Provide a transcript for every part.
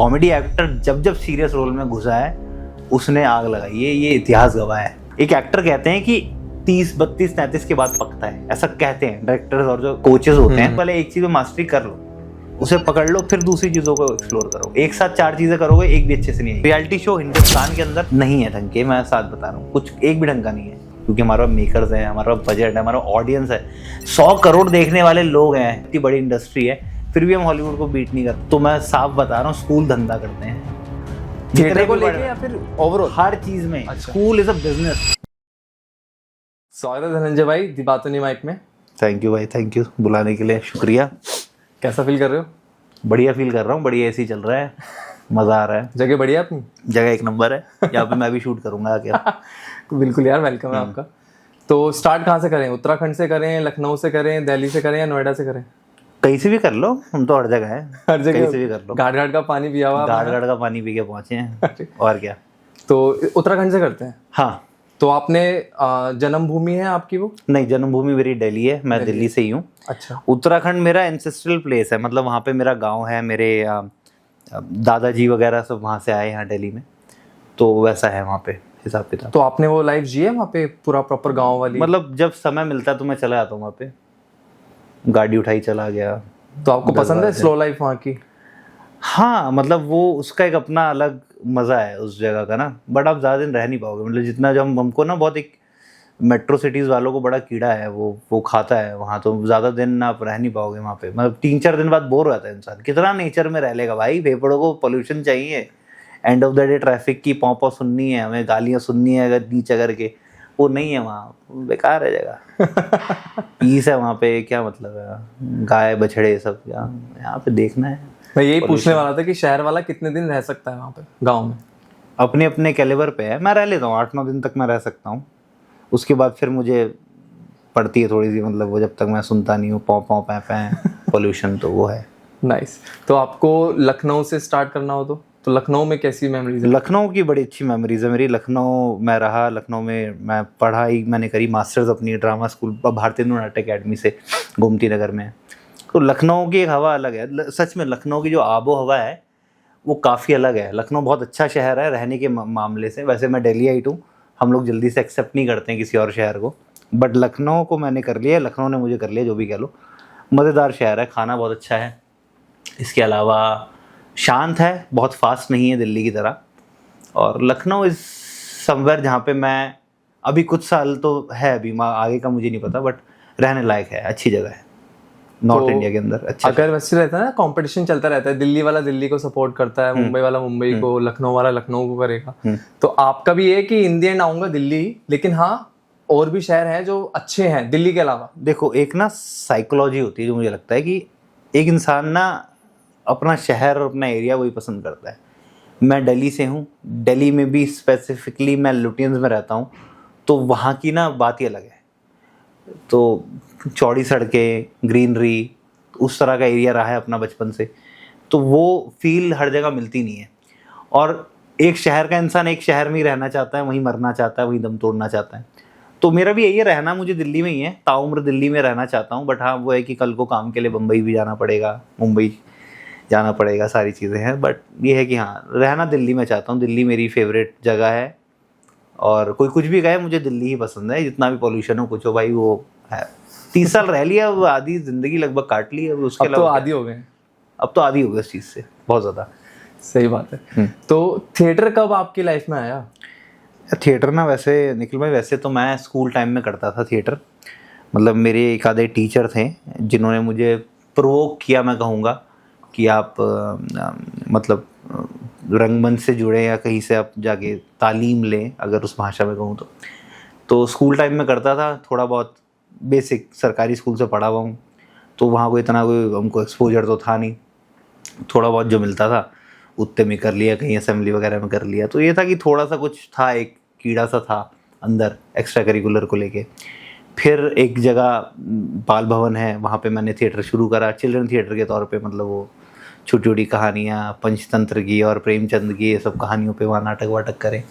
Comedy actor जब जब serious role में घुसा है उसने आग लगाई है, ये इतिहास गवाह है। एक एक्टर कहते हैं कि 30, 32, 33 के बाद पकता है, ऐसा कहते हैं डायरेक्टर्स और जो कोचेस होते हैं। पहले एक चीज में मास्टरी कर लो, उसे पकड़ लो, फिर दूसरी चीजों को एक्सप्लोर करो। एक साथ 4 चीजें करोगे, एक भी अच्छे से नहीं है। रियलिटी शो हिंदुस्तान के अंदर नहीं है ढंग के, मैं साथ बता रहा हूँ, कुछ एक भी ढंग का नहीं है, क्योंकि हमारा मेकर्स है, हमारा बजट है, हमारा ऑडियंस है, 100 करोड़ देखने वाले लोग हैं, इतनी बड़ी इंडस्ट्री है, फिर भी हम हॉलीवुड को बीट नहीं करते। तो मैं साफ बता रहा हूँ, स्कूल धंधा करते हैं थिएटर को लेके या फिर ओवरऑल हर चीज में। School is a business. स्वागत है धनंजय भाई दी बातों माइक में। थैंक यू भाई, थैंक यू बुलाने के लिए, शुक्रिया। कैसा फील कर रहे हो? बढ़िया फील कर रहा हूँ, बढ़िया ऐसे ही चल रहा है, मजा आ रहा है। जगह बढ़िया अपनी? जगह एक नंबर है, यहाँ पे मैं भी शूट करूंगा आके। बिल्कुल यार, वेलकम है आपका। तो स्टार्ट कहाँ से करें? उत्तराखंड से करें, लखनऊ से करें, दिल्ली से करें या नोएडा से करें? कहीं से भी कर लो, हम तो हर जगह है, हर जगह कहीं से भी कर लो। घाट घाट का पानी पिया हुआ? घाट घाट का पानी पी के पहुंचे हैं, और क्या। तो उत्तराखंड से करते हैं। हाँ। तो आपने जन्मभूमि है आपकी वो? नहीं, जन्मभूमि मेरी दिल्ली है, मैं दिल्ली से ही हूँ। अच्छा। उत्तराखंड मेरा एंसेस्ट्रल प्लेस है, मतलब वहाँ पे मेरा गांव है, मेरे दादाजी वगैरह सब वहाँ से आए यहाँ दिल्ली में, तो वैसा है वहाँ पे हिसाब किताब। तो आपने वो लाइफ जी है वहाँ पे, पूरा प्रॉपर गांव वाली? मतलब जब समय मिलता है तो मैं चला जाता हूँ वहाँ पे, गाड़ी उठाई चला गया। तो आपको पसंद है स्लो लाइफ वहाँ की? हाँ, मतलब वो उसका एक अपना अलग मज़ा है उस जगह का ना, बट आप ज़्यादा दिन रह नहीं पाओगे। मतलब जितना जब हमको ना, बहुत एक मेट्रो सिटीज़ वालों को बड़ा कीड़ा है, वो खाता है वहाँ, तो ज़्यादा दिन आप रह नहीं पाओगे वहाँ पे। मतलब 3-4 दिन बाद बोर हो जाता है इंसान, कितना नेचर में रह लेगा भाई। फेफड़ों को पोल्यूशन चाहिए, end of the day traffic की पौ सुननी है, हमें गालियाँ सुननी है अगर नीचे करके, वो नहीं है वहाँ, बेकार है जगह। पीस है वहाँ पे, क्या मतलब है, गाय बछड़े सब यहाँ पे देखना है। मैं यही पूछने वाला था कि शहर वाला कितने दिन रह सकता है वहाँ पे गांव में? अपने अपने कैलिबर पे है, मैं रह लेता हूँ 8-9 दिन तक मैं रह सकता हूँ। उसके बाद फिर मुझे पड़ती है थोड़ी सी, मतलब वो जब तक मैं सुनता नहीं हूँ पौ पौ पै पोल्यूशन, तो वो है। नाइस। तो आपको लखनऊ से स्टार्ट करना हो तो लखनऊ में कैसी मेमोरीज है? लखनऊ की बड़ी अच्छी मेमोरीज है मेरी। लखनऊ में रहा, लखनऊ में मैं पढ़ाई मैंने करी, मास्टर्स अपनी drama school Bharatiya Natya academy से, गोमती नगर में। तो लखनऊ की एक हवा अलग है, सच में लखनऊ की जो आबो हवा है वो काफ़ी अलग है। लखनऊ बहुत अच्छा शहर है रहने के मामले से। वैसे मैं दिल्लीइट हूँ, हम लोग जल्दी से एक्सेप्ट नहीं करते हैं किसी और शहर को, बट लखनऊ को मैंने कर लिया, लखनऊ ने मुझे कर लिया, जो भी कह लो। मज़ेदार शहर है, खाना बहुत अच्छा है, इसके अलावा शांत है, बहुत फास्ट नहीं है दिल्ली की तरह। और लखनऊ इज़ समवेयर जहाँ पे मैं अभी कुछ साल तो है, अभी आगे का मुझे नहीं पता, बट रहने लायक है, अच्छी जगह है नॉर्थ इंडिया के अंदर। अच्छा, अगर वैसे रहता है ना, कंपटीशन चलता रहता है, दिल्ली वाला दिल्ली को सपोर्ट करता है, मुंबई वाला मुंबई को, लखनऊ वाला लखनऊ को करेगा, तो आपका भी है कि इन द एंड आऊंगा दिल्ली, लेकिन हाँ और भी शहर हैं जो अच्छे हैं दिल्ली के अलावा? देखो, एक ना साइकोलॉजी होती है जो मुझे लगता है कि एक इंसान ना अपना शहर और अपना एरिया वही पसंद करता है। मैं दिल्ली से हूँ, दिल्ली में भी स्पेसिफिकली मैं लुटियंस में रहता हूँ, तो वहाँ की ना बात ही अलग है। तो चौड़ी सड़कें, ग्रीनरी, उस तरह का एरिया रहा है अपना बचपन से, तो वो फील हर जगह मिलती नहीं है। और एक शहर का इंसान एक शहर में ही रहना चाहता है, वहीं मरना चाहता है, वहीं दम तोड़ना चाहता है। तो मेरा भी यही है, रहना मुझे दिल्ली में ही है, ताउम्र दिल्ली में रहना चाहता हूँ। बट हाँ, वो है कि कल को काम के लिए बम्बई भी जाना पड़ेगा, मुंबई जाना पड़ेगा, सारी चीज़ें हैं। बट ये है कि हाँ, रहना दिल्ली में चाहता हूँ, दिल्ली मेरी फेवरेट जगह है। और कोई कुछ भी कहे, मुझे दिल्ली ही पसंद है, जितना भी पॉल्यूशन हो कुछ हो भाई, वो है। 30 साल रह लिया, वो आधी ज़िंदगी लगभग काट ली है, उसके अब तो आदी हो गए। अब तो आदी हो गए इस चीज़ से, बहुत ज़्यादा। सही बात है। तो थिएटर कब आपकी लाइफ में आया? थिएटर ना, वैसे निखिल भाई, वैसे तो मैं स्कूल टाइम में करता था थिएटर। मतलब मेरे एक आधे टीचर थे जिन्होंने मुझे प्रोवोक किया, मैं कहूँगा कि आप मतलब रंगमंच से जुड़े या कहीं से आप जाके तालीम लें, अगर उस भाषा में कहूँ तो स्कूल टाइम में करता था थोड़ा बहुत। बेसिक सरकारी स्कूल से पढ़ा हुआ हूँ, तो वहाँ कोई इतना कोई हमको एक्सपोजर तो था नहीं, थोड़ा बहुत जो मिलता था उतने में कर लिया, कहीं असेंबली वगैरह में कर लिया। तो ये था कि थोड़ा सा कुछ था, एक कीड़ा सा था अंदर एक्स्ट्रा करिकुलर को लेके। फिर एक जगह बाल भवन है, वहाँ पे मैंने थिएटर शुरू करा, चिल्ड्रन थिएटर के तौर पे। मतलब वो छोटी छोटी कहानियाँ, पंचतंत्र की और प्रेमचंद की, ये सब कहानियों पे वहाँ नाटक वाटक करें।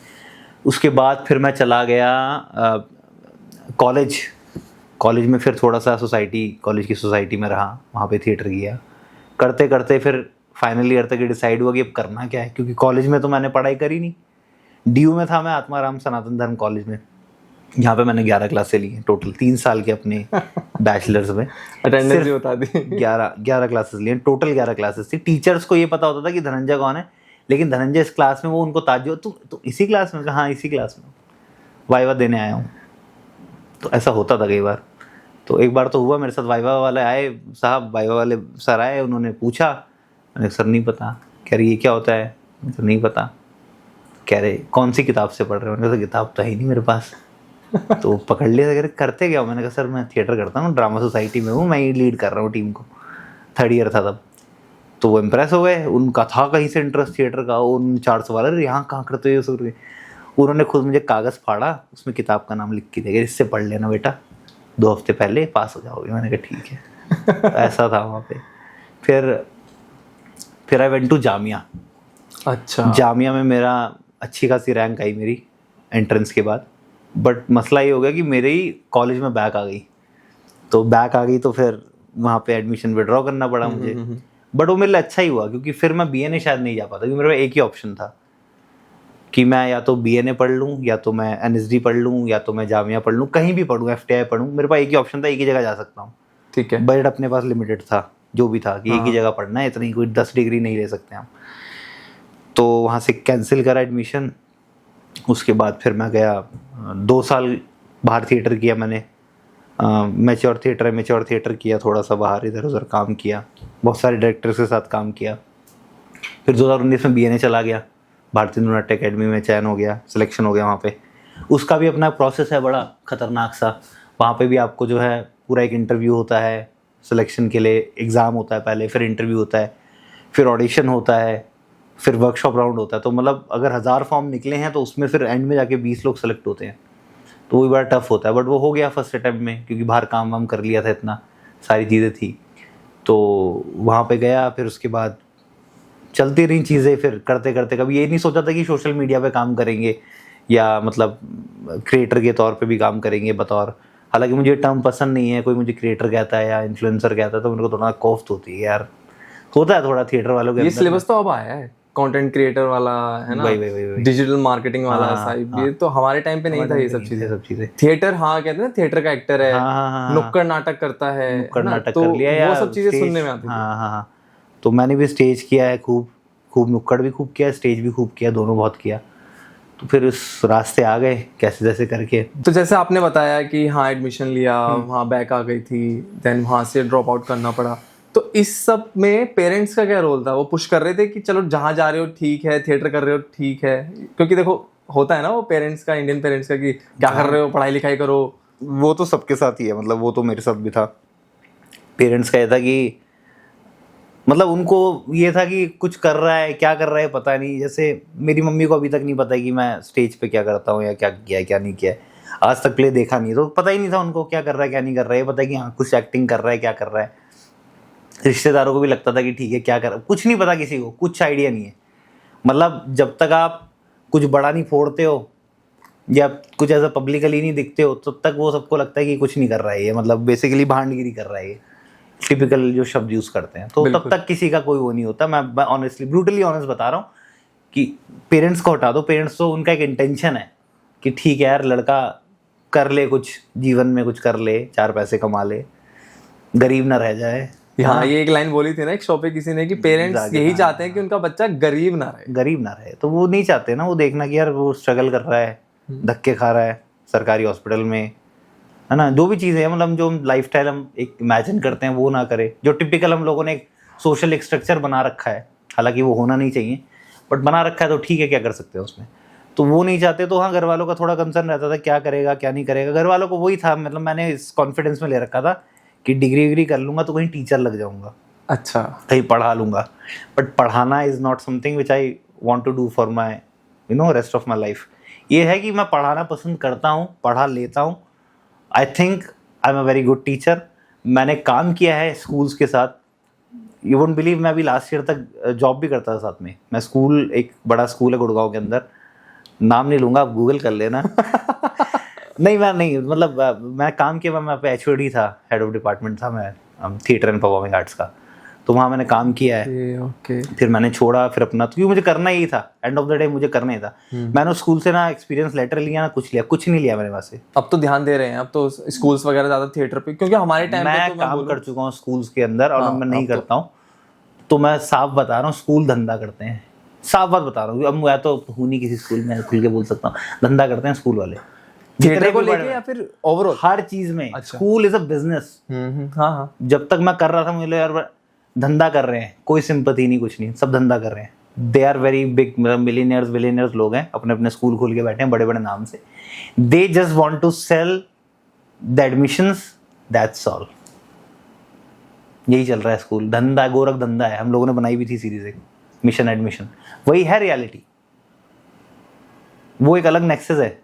उसके बाद फिर मैं चला गया कॉलेज में, फिर थोड़ा सा कॉलेज की सोसाइटी में रहा, वहाँ पे थिएटर किया। करते करते फिर फाइनल ईयर तक ये डिसाइड हुआ कि अब करना क्या है, क्योंकि कॉलेज में तो मैंने पढ़ाई करी नहीं। डीयू में था मैं, आत्माराम सनातन धर्म कॉलेज में, यहाँ पे मैंने 11 क्लासें ली हैं टोटल 3 साल के अपने बैचलर्स में। अटेंडेंस भी बता दी। 11 क्लासेस लिए टोटल, 11 क्लासेस थी। टीचर्स को ये पता होता था कि धनंजय कौन है, लेकिन धनंजय इस क्लास में, वो उनको ताज्जुब, तुम इसी क्लास में? हाँ इसी क्लास में, वाइवा देने आया हूँ। तो ऐसा होता था कई बार। तो एक बार तो हुआ मेरे साथ, वाइवा वाले आए साहब, वाइवा वाले सर आए, उन्होंने पूछा, मैंने सर नहीं पता। कह रही ये क्या होता है? तो नहीं पता। कह रहे कौन सी किताब से पढ़ रहे हो? मैंने कहा किताब तो है ही नहीं मेरे पास। तो पकड़ लिया, कह रहे करते क्या हो? मैंने कहा सर मैं थिएटर करता हूँ, ड्रामा सोसाइटी में हूँ, मैं ही लीड कर रहा हूँ टीम को। 3rd ईयर था तब। तो वो इम्प्रेस हो गए, उनका था कहीं से इंटरेस्ट थिएटर का। उन 400 वाले यहाँ कहाँ करते हो सब। उन्होंने खुद मुझे कागज़ फाड़ा, उसमें किताब का नाम लिख के देगा, इससे पढ़ लेना बेटा, 2 हफ्ते पहले पास हो जाओगे। मैंने कहा ठीक है। तो ऐसा था वहाँ पे। फिर आई वेंट टू जामिया। अच्छा। जामिया में मेरा अच्छी खासी रैंक आई मेरी एंट्रेंस के बाद। बट मसला ये हो गया कि मेरे ही कॉलेज में बैक आ गई। तो बैक आ गई तो फिर वहाँ पे एडमिशन विड्रॉ करना पड़ा मुझे। बट वो मेरे लिए अच्छा ही हुआ, क्योंकि फिर मैं BNA शायद नहीं जा पाता, क्योंकि मेरे पास एक ही ऑप्शन था कि मैं या तो BNA पढ़ लूँ, या तो मैं NSD पढ़ लूँ, या तो मैं जामिया पढ़ लूँ, कहीं भी पढ़ूँ, FTI पढ़ूँ। मेरे पास एक ही ऑप्शन था, एक ही जगह जा सकता हूँ। ठीक है। बजट अपने पास लिमिटेड था, जो भी था कि एक ही जगह पढ़ना है, इतनी कोई 10 डिग्री नहीं ले सकते हम। तो वहाँ से कैंसिल करा एडमिशन। उसके बाद फिर मैं गया, 2 साल बाहर थिएटर किया मैंने। मैच्योर थिएटर किया, थोड़ा सा बाहर इधर उधर काम किया, बहुत सारे डायरेक्टर्स के साथ काम किया। फिर 2019 में BNA चला गया, भारतीय नाट्य अकेडमी में चयन हो गया, सिलेक्शन हो गया वहाँ पे। उसका भी अपना प्रोसेस है बड़ा खतरनाक सा। वहाँ पे भी आपको जो है पूरा एक इंटरव्यू होता है, सिलेक्शन के लिए एग्ज़ाम होता है पहले, फिर इंटरव्यू होता है, फिर ऑडिशन होता है, फिर वर्कशॉप राउंड होता है। तो मतलब अगर 1000 फॉर्म निकले हैं तो उसमें फिर एंड में जाके 20 लोग सेलेक्ट होते हैं। तो वो भी बड़ा टफ होता है। बट वो हो गया फर्स्ट अटैम्प्ट में, क्योंकि बाहर काम वाम कर लिया था, इतना सारी चीज़ें थी। तो वहाँ पे गया, फिर उसके बाद चलती रही चीज़ें। फिर करते करते कभी ये नहीं सोचा था कि सोशल मीडिया पे काम करेंगे, या मतलब क्रिएटर के तौर पे भी काम करेंगे बतौर। हालांकि मुझे टर्म पसंद नहीं है, कोई मुझे क्रिएटर कहता है या इन्फ्लुएंसर कहता है तो मेरे को थोड़ा कोफ्त होती है यार। होता है थोड़ा थिएटर वालों के ये अंदर। सिलेबस तो अब आया है, कंटेंट क्रिएटर वाला है ना, वही। डिजिटल मार्केटिंग वाला साइड। ये तो हमारे टाइम पे नहीं था ये सब चीजें। थिएटर, हाँ कहते हैं ना, थिएटर का एक्टर है, नुक्कड़ नाटक करता है, नुक्कड़ नाटक तो कर लिया, वो सब चीजें सुनने में आती थी। हाँ। तो मैंने भी स्टेज किया है, खूब नुक्कड़ भी खूब किया, स्टेज भी खूब किया, दोनों बहुत किया। तो फिर उस रास्ते आ गए कैसे जैसे करके। तो जैसे आपने बताया कि हाँ एडमिशन लिया, वहाँ बैक आ गई थी, देन वहाँ से ड्रॉप आउट करना पड़ा। तो इस सब में पेरेंट्स का क्या रोल था? वो पुश कर रहे थे कि चलो जहाँ जा रहे हो ठीक है, थिएटर कर रहे हो ठीक है? क्योंकि देखो होता है ना वो पेरेंट्स का, इंडियन पेरेंट्स का, कि क्या कर रहे हो, पढ़ाई लिखाई करो। वो तो सबके साथ ही है, मतलब वो तो मेरे साथ भी था। पेरेंट्स का ये था कि मतलब उनको ये था कि कुछ कर रहा है, क्या कर रहा है पता नहीं। जैसे मेरी मम्मी को अभी तक नहीं पता है कि मैं स्टेज पे क्या करता हूँ, या क्या किया है क्या नहीं किया है। आज तक प्ले देखा नहीं, तो पता ही नहीं था उनको क्या कर रहा है क्या नहीं कर रहा है। पता है कि हाँ कुछ एक्टिंग कर रहा है, क्या कर रहा है। रिश्तेदारों को भी लगता था कि ठीक है क्या कर, कुछ नहीं पता किसी को, कुछ आइडिया नहीं है। मतलब जब तक आप कुछ बड़ा नहीं फोड़ते हो या कुछ ऐसा पब्लिकली नहीं दिखते हो, तब तक वो सबको लगता है कि कुछ नहीं कर रहा है ये, मतलब बेसिकली भांडगिरी कर रहा है ये, टिपिकल जो शब्द यूज़ करते हैं। तो तब तक किसी का कोई वो नहीं होता। मैं ऑनेस्टली ब्रूटली ऑनेस्ट बता रहा हूँ कि पेरेंट्स को हटा दो। पेरेंट्स तो उनका एक इंटेंशन है कि ठीक है यार लड़का कर ले, कुछ जीवन में कुछ कर ले, 4 पैसे कमा ले, गरीब ना रह जाए। हाँ ये एक लाइन बोली थी ना एक शो पे किसी ने कि पेरेंट्स यही चाहते हैं कि उनका बच्चा गरीब ना रहे। तो वो नहीं चाहते ना, वो देखना कि यार वो स्ट्रगल कर रहा है, धक्के खा रहा है सरकारी हॉस्पिटल में, है ना, जो भी चीज़ें हैं, मतलब जो लाइफस्टाइल हम एक इमेजिन करते हैं वो ना करे। जो टिपिकल हम लोगों ने एक सोशल एक स्ट्रक्चर बना रखा है, हालांकि वो होना नहीं चाहिए बट बना रखा है, तो ठीक है क्या कर सकते हैं उसमें। तो वो नहीं चाहते। तो हाँ घर वालों का थोड़ा कंसर्न रहता था क्या करेगा क्या नहीं करेगा। घर वालों को वही था, मतलब मैंने इस कॉन्फिडेंस में ले रखा था कि डिग्री कर लूँगा तो कहीं टीचर लग जाऊँगा, अच्छा कहीं पढ़ा लूँगा। बट पढ़ाना is not something which I want to do for my rest of my life. ये है कि मैं पढ़ाना पसंद करता हूँ, पढ़ा लेता हूँ। I think I am a very good teacher. मैंने काम किया है स्कूल्स के साथ। यू वोंट बिलीव, मैं अभी लास्ट ईयर तक जॉब भी करता था साथ में। मैं स्कूल, एक बड़ा स्कूल है गुड़गांव के अंदर, नाम नहीं लूँगा, आप गूगल कर लेना। नहीं मतलब मैं काम किया, मैं पे HOD था, हेड ऑफ डिपार्टमेंट था मैं थिएटर एंड परफॉर्मिंग आर्ट्स का। तो वहाँ मैंने काम किया है। ओके। फिर मैंने छोड़ा, फिर अपना, क्योंकि मुझे करना ही था, एंड ऑफ द डे मुझे करना ही था। मैंने उस स्कूल से ना एक्सपीरियंस लेटर लिया ना कुछ लिया, कुछ नहीं लिया मैंने वहाँ से। अब तो ध्यान दे रहे हैं, अब तो स्कूल्स वगैरह ज्यादा थिएटर पे, क्योंकि हमारे टाइम पे मैं तो मैं काम बोलूं कर चुका हूँ स्कूल्स के अंदर, और हाँ, मैं नहीं अब तो- करता हूँ। तो मैं साफ बता रहा हूँ, स्कूल धंधा करते हैं, साफ बात बता रहा हूँ। अब मैं तो हूँ नहीं किसी स्कूल में, खुल के बोल सकता हूँ, धंधा करते हैं स्कूल वाले, थिएटर को भी बड़े लेके बड़े, या फिर ओवरऑल? हर चीज में। अच्छा। School is a business. हाँ हाँ। जब तक मैं कर रहा था मुझे लगा यार धंधा कर रहे हैं, कोई सिंपैथी नहीं, कुछ नहीं, सब धंधा कर रहे हैं। दे आर वेरी बिग, मतलब मिलीनियर्स विलीनियर्स लोग हैं, अपने अपने स्कूल खोल के बैठे हैं बड़े बड़े नाम से। They just want to sell the admissions, that's all. यही चल रहा है स्कूल धंधा, गोरख धंधा है। हम लोगों ने बनाई भी थी सीरीज एक, मिशन एडमिशन, वही है रियलिटी। वो एक अलग नेक्सस है।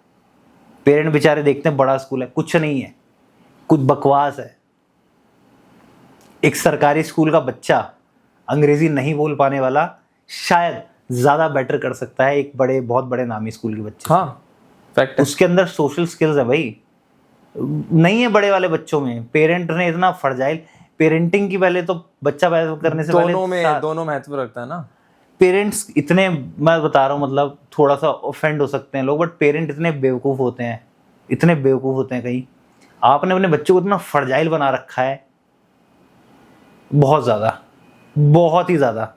पेरेंट बेचारे देखते हैं बड़ा स्कूल है, कुछ नहीं है, कुछ बकवास है। एक सरकारी स्कूल का बच्चा अंग्रेजी नहीं बोल पाने वाला शायद ज्यादा बेटर कर सकता है एक बड़े, बहुत बड़े नामी स्कूल के बच्चे। हाँ, फैक्ट है। उसके अंदर सोशल स्किल्स है भाई, नहीं है बड़े वाले बच्चों में। पेरेंट ने इतना फर्जाइल पेरेंटिंग की, पहले तो बच्चा पैदा करने से पहले दोनों महत्व रखता है ना। पेरेंट्स इतने, मैं बता रहा हूँ, मतलब थोड़ा सा ऑफेंड हो सकते हैं लोग, बट पेरेंट इतने बेवकूफ़ होते हैं, इतने बेवकूफ़ होते हैं। कहीं आपने अपने बच्चों को इतना फर्जाइल बना रखा है, बहुत ज़्यादा, बहुत ही ज़्यादा।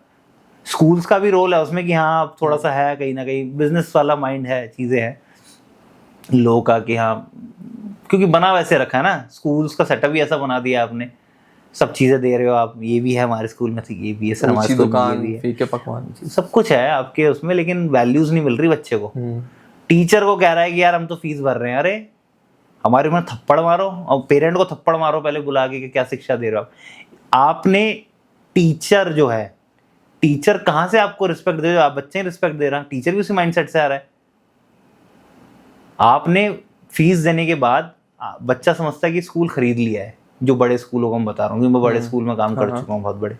स्कूल्स का भी रोल है उसमें कि हाँ थोड़ा सा है, कहीं ना कहीं बिजनेस वाला माइंड है, चीज़ें हैं लोगों का कि हाँ, क्योंकि बना वैसे रखा है ना, स्कूल्स का सेटअप भी ऐसा बना दिया आपने, सब चीज़ें दे रहे हो आप, ये भी है हमारे स्कूल में, ये भी है सर हमारे स्कूल में, ये भी है, फीके पकवान, सब कुछ है आपके उसमें, लेकिन वैल्यूज नहीं मिल रही बच्चे को। टीचर को कह रहा है कि यार हम तो फीस भर रहे हैं, अरे हमारे में थप्पड़ मारो, और पेरेंट को थप्पड़ मारो पहले बुला के कि क्या शिक्षा दे रहे हो आपने। टीचर जो है, टीचर कहाँ से आपको रिस्पेक्ट दे रहे हो? आप बच्चे रिस्पेक्ट दे रहा है, टीचर भी उसी माइंडसेट से आ रहा है। आपने फीस देने के बाद बच्चा समझता है कि स्कूल खरीद लिया है, जो बड़े स्कूलों को मैं बता रहा हूँ, मैं बड़े स्कूल में काम कर चुका हूँ बहुत बड़े,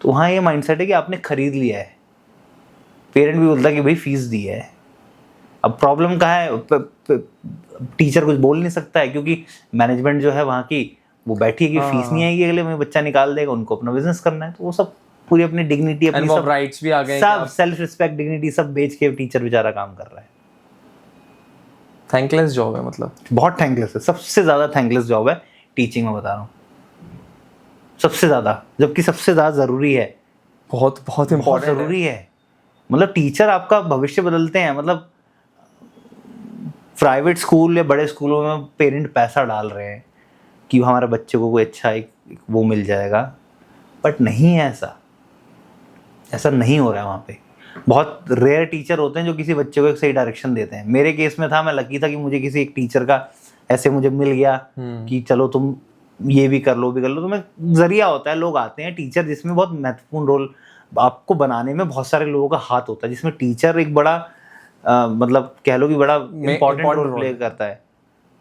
तो वहाँ ये माइंडसेट है कि आपने खरीद लिया है। पेरेंट भी बोलता है कि भाई फीस दी है। अब प्रॉब्लम कहाँ है? टीचर कुछ बोल नहीं सकता है, क्योंकि मैनेजमेंट जो है वहाँ की, वो बैठी है कि फीस नहीं आएगी, अगले में बच्चा निकाल देगा, उनको अपना बिजनेस करना है। तो वो सब पूरी अपनी डिग्निटी, अपनी सब राइट्स भी आ गए, सब सेल्फ रिस्पेक्ट, डिग्निटी सब बेच के टीचर बेचारा काम कर रहा है। थैंकलेस जॉब है, मतलब बहुत थैंकलेस है, सबसे ज्यादा थैंकलेस जॉब है टीचिंग में, बता रहा हूँ, सबसे ज्यादा, जबकि सबसे ज्यादा जरूरी है, बहुत बहुत इम्पोर्टेंट जरूरी है। मतलब टीचर आपका भविष्य बदलते हैं। मतलब प्राइवेट स्कूल या बड़े स्कूलों में पेरेंट पैसा डाल रहे हैं कि हमारे बच्चे को कोई अच्छा एक वो मिल जाएगा, बट नहीं है ऐसा, ऐसा नहीं हो रहा है वहाँ पे। बहुत रेयर टीचर होते हैं जो किसी बच्चे को एक सही डायरेक्शन देते हैं। मेरे केस में था, मैं लकी था कि मुझे किसी एक टीचर का ऐसे मुझे मिल गया कि चलो तुम ये भी कर लो, भी कर लो, तो मैं जरिया होता है, लोग आते हैं। टीचर जिसमें बहुत महत्वपूर्ण रोल आपको बनाने में बहुत सारे लोगों का हाथ होता है, जिसमें टीचर एक बड़ा मतलब कह लो कि बड़ा इंपॉर्टेंट रोल प्ले करता है,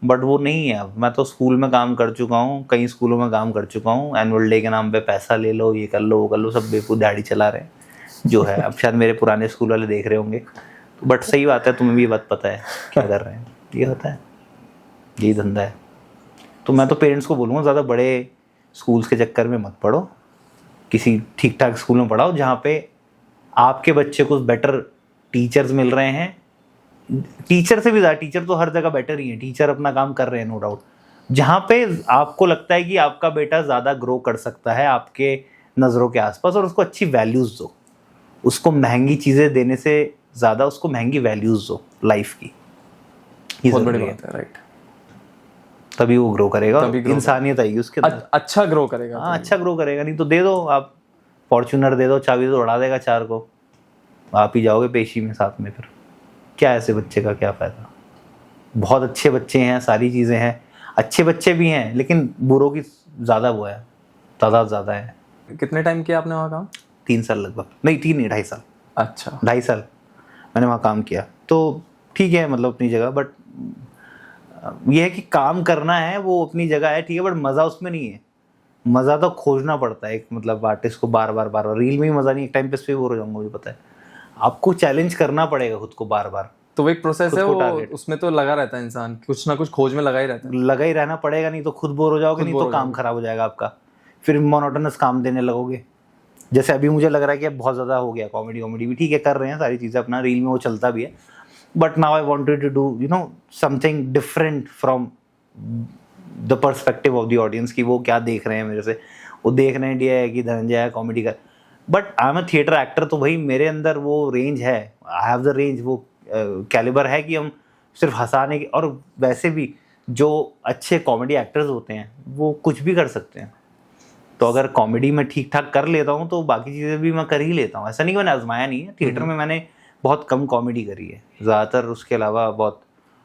बट वो नहीं है। अब मैं तो स्कूल में काम कर चुका हूँ, कई स्कूलों में काम कर चुका हूँ, एनुअल डे के नाम पे पैसा ले लो, ये कर लो, वो कर लो, सब बेवकूफ़ दाढ़ी चला रहे हैं जो है। अब शायद मेरे पुराने स्कूल वाले देख रहे होंगे, बट सही बात है, तुम्हें भी ये बात पता है क्या कर रहे हैं, ये होता है, यही धंधा है। तो मैं तो पेरेंट्स को बोलूँगा ज़्यादा बड़े स्कूल्स के चक्कर में मत पड़ो, किसी ठीक ठाक स्कूल में पढ़ाओ जहाँ पे आपके बच्चे को बेटर टीचर्स मिल रहे हैं। टीचर से भी ज़्यादा, टीचर तो हर जगह बेटर ही है, टीचर अपना काम कर रहे हैं नो डाउट। जहाँ पे आपको लगता है कि आपका बेटा ज़्यादा ग्रो कर सकता है आपके नज़रों के आसपास, और उसको अच्छी वैल्यूज़ दो, उसको महंगी चीज़ें देने से ज़्यादा उसको महंगी वैल्यूज़ दो लाइफ की, बहुत बड़ी बात है, राइट। तभी वो ग्रो करेगा, इंसानियत आएगी उसके अंदर, अच्छा ग्रो करेगा। हाँ अच्छा ग्रो करेगा। नहीं तो दे दो आप फॉर्च्यूनर दे दो, चाबी तो उड़ा देगा चार को, आप ही जाओगे पेशी में साथ में, फिर क्या ऐसे बच्चे का क्या फ़ायदा। बहुत अच्छे बच्चे हैं, सारी चीज़ें हैं, अच्छे बच्चे भी हैं, लेकिन बुरों की ज़्यादा वो है, तादाद ज़्यादा है। कितने टाइम किया आपने वहाँ काम? 3 साल लगभग, नहीं 3 नहीं 2.5 साल। अच्छा, 2.5 साल मैंने वहाँ काम किया, तो ठीक है, मतलब अपनी जगह, बट ये है कि काम करना है वो अपनी जगह है, ठीक है, बट मज़ा उसमें नहीं है। मज़ा तो खोजना पड़ता है एक, मतलब आर्टिस्ट को बार बार रील में ही मज़ा नहीं, एक टाइम पे पे बोर हो जाऊंगा, मुझे पता है। आपको चैलेंज करना पड़ेगा खुद को बार बार, तो वो एक प्रोसेस है, वो उसमें तो लगा रहता है इंसान, कुछ ना कुछ खोज में लगा ही रहता है, लगा ही रहना पड़ेगा, नहीं तो खुद बोर हो जाओगे, नहीं तो काम खराब हो जाएगा आपका, फिर मोनोटोनस काम देने लगोगे, जैसे अभी मुझे लग रहा है कि अब बहुत ज़्यादा हो गया, कॉमेडी भी ठीक है, कर रहे हैं सारी चीज़ें, अपना रील में वो चलता भी है, but now I wanted to do you know something different from the perspective of the audience, की वो क्या देख रहे हैं मेरे से, वो देख रहे हैं इंडिया है कि धनंजय है कॉमेडी कर, but I am a theatre actor, तो भाई मेरे अंदर वो रेंज है, आई हैव द रेंज, वो कैलिबर है कि हम सिर्फ हंसाने के, और वैसे भी जो अच्छे कॉमेडी एक्टर्स होते हैं वो कुछ भी कर सकते हैं, तो अगर कॉमेडी में ठीक ठाक कर लेता हूँ तो बाकी चीज़ें भी मैं कर ही लेता हूँ। ऐसा नहीं कि मैंने आजमाया नहीं है, थिएटर में मैंने बहुत कम कॉमेडी करी है ज़्यादातर, उसके अलावा बहुत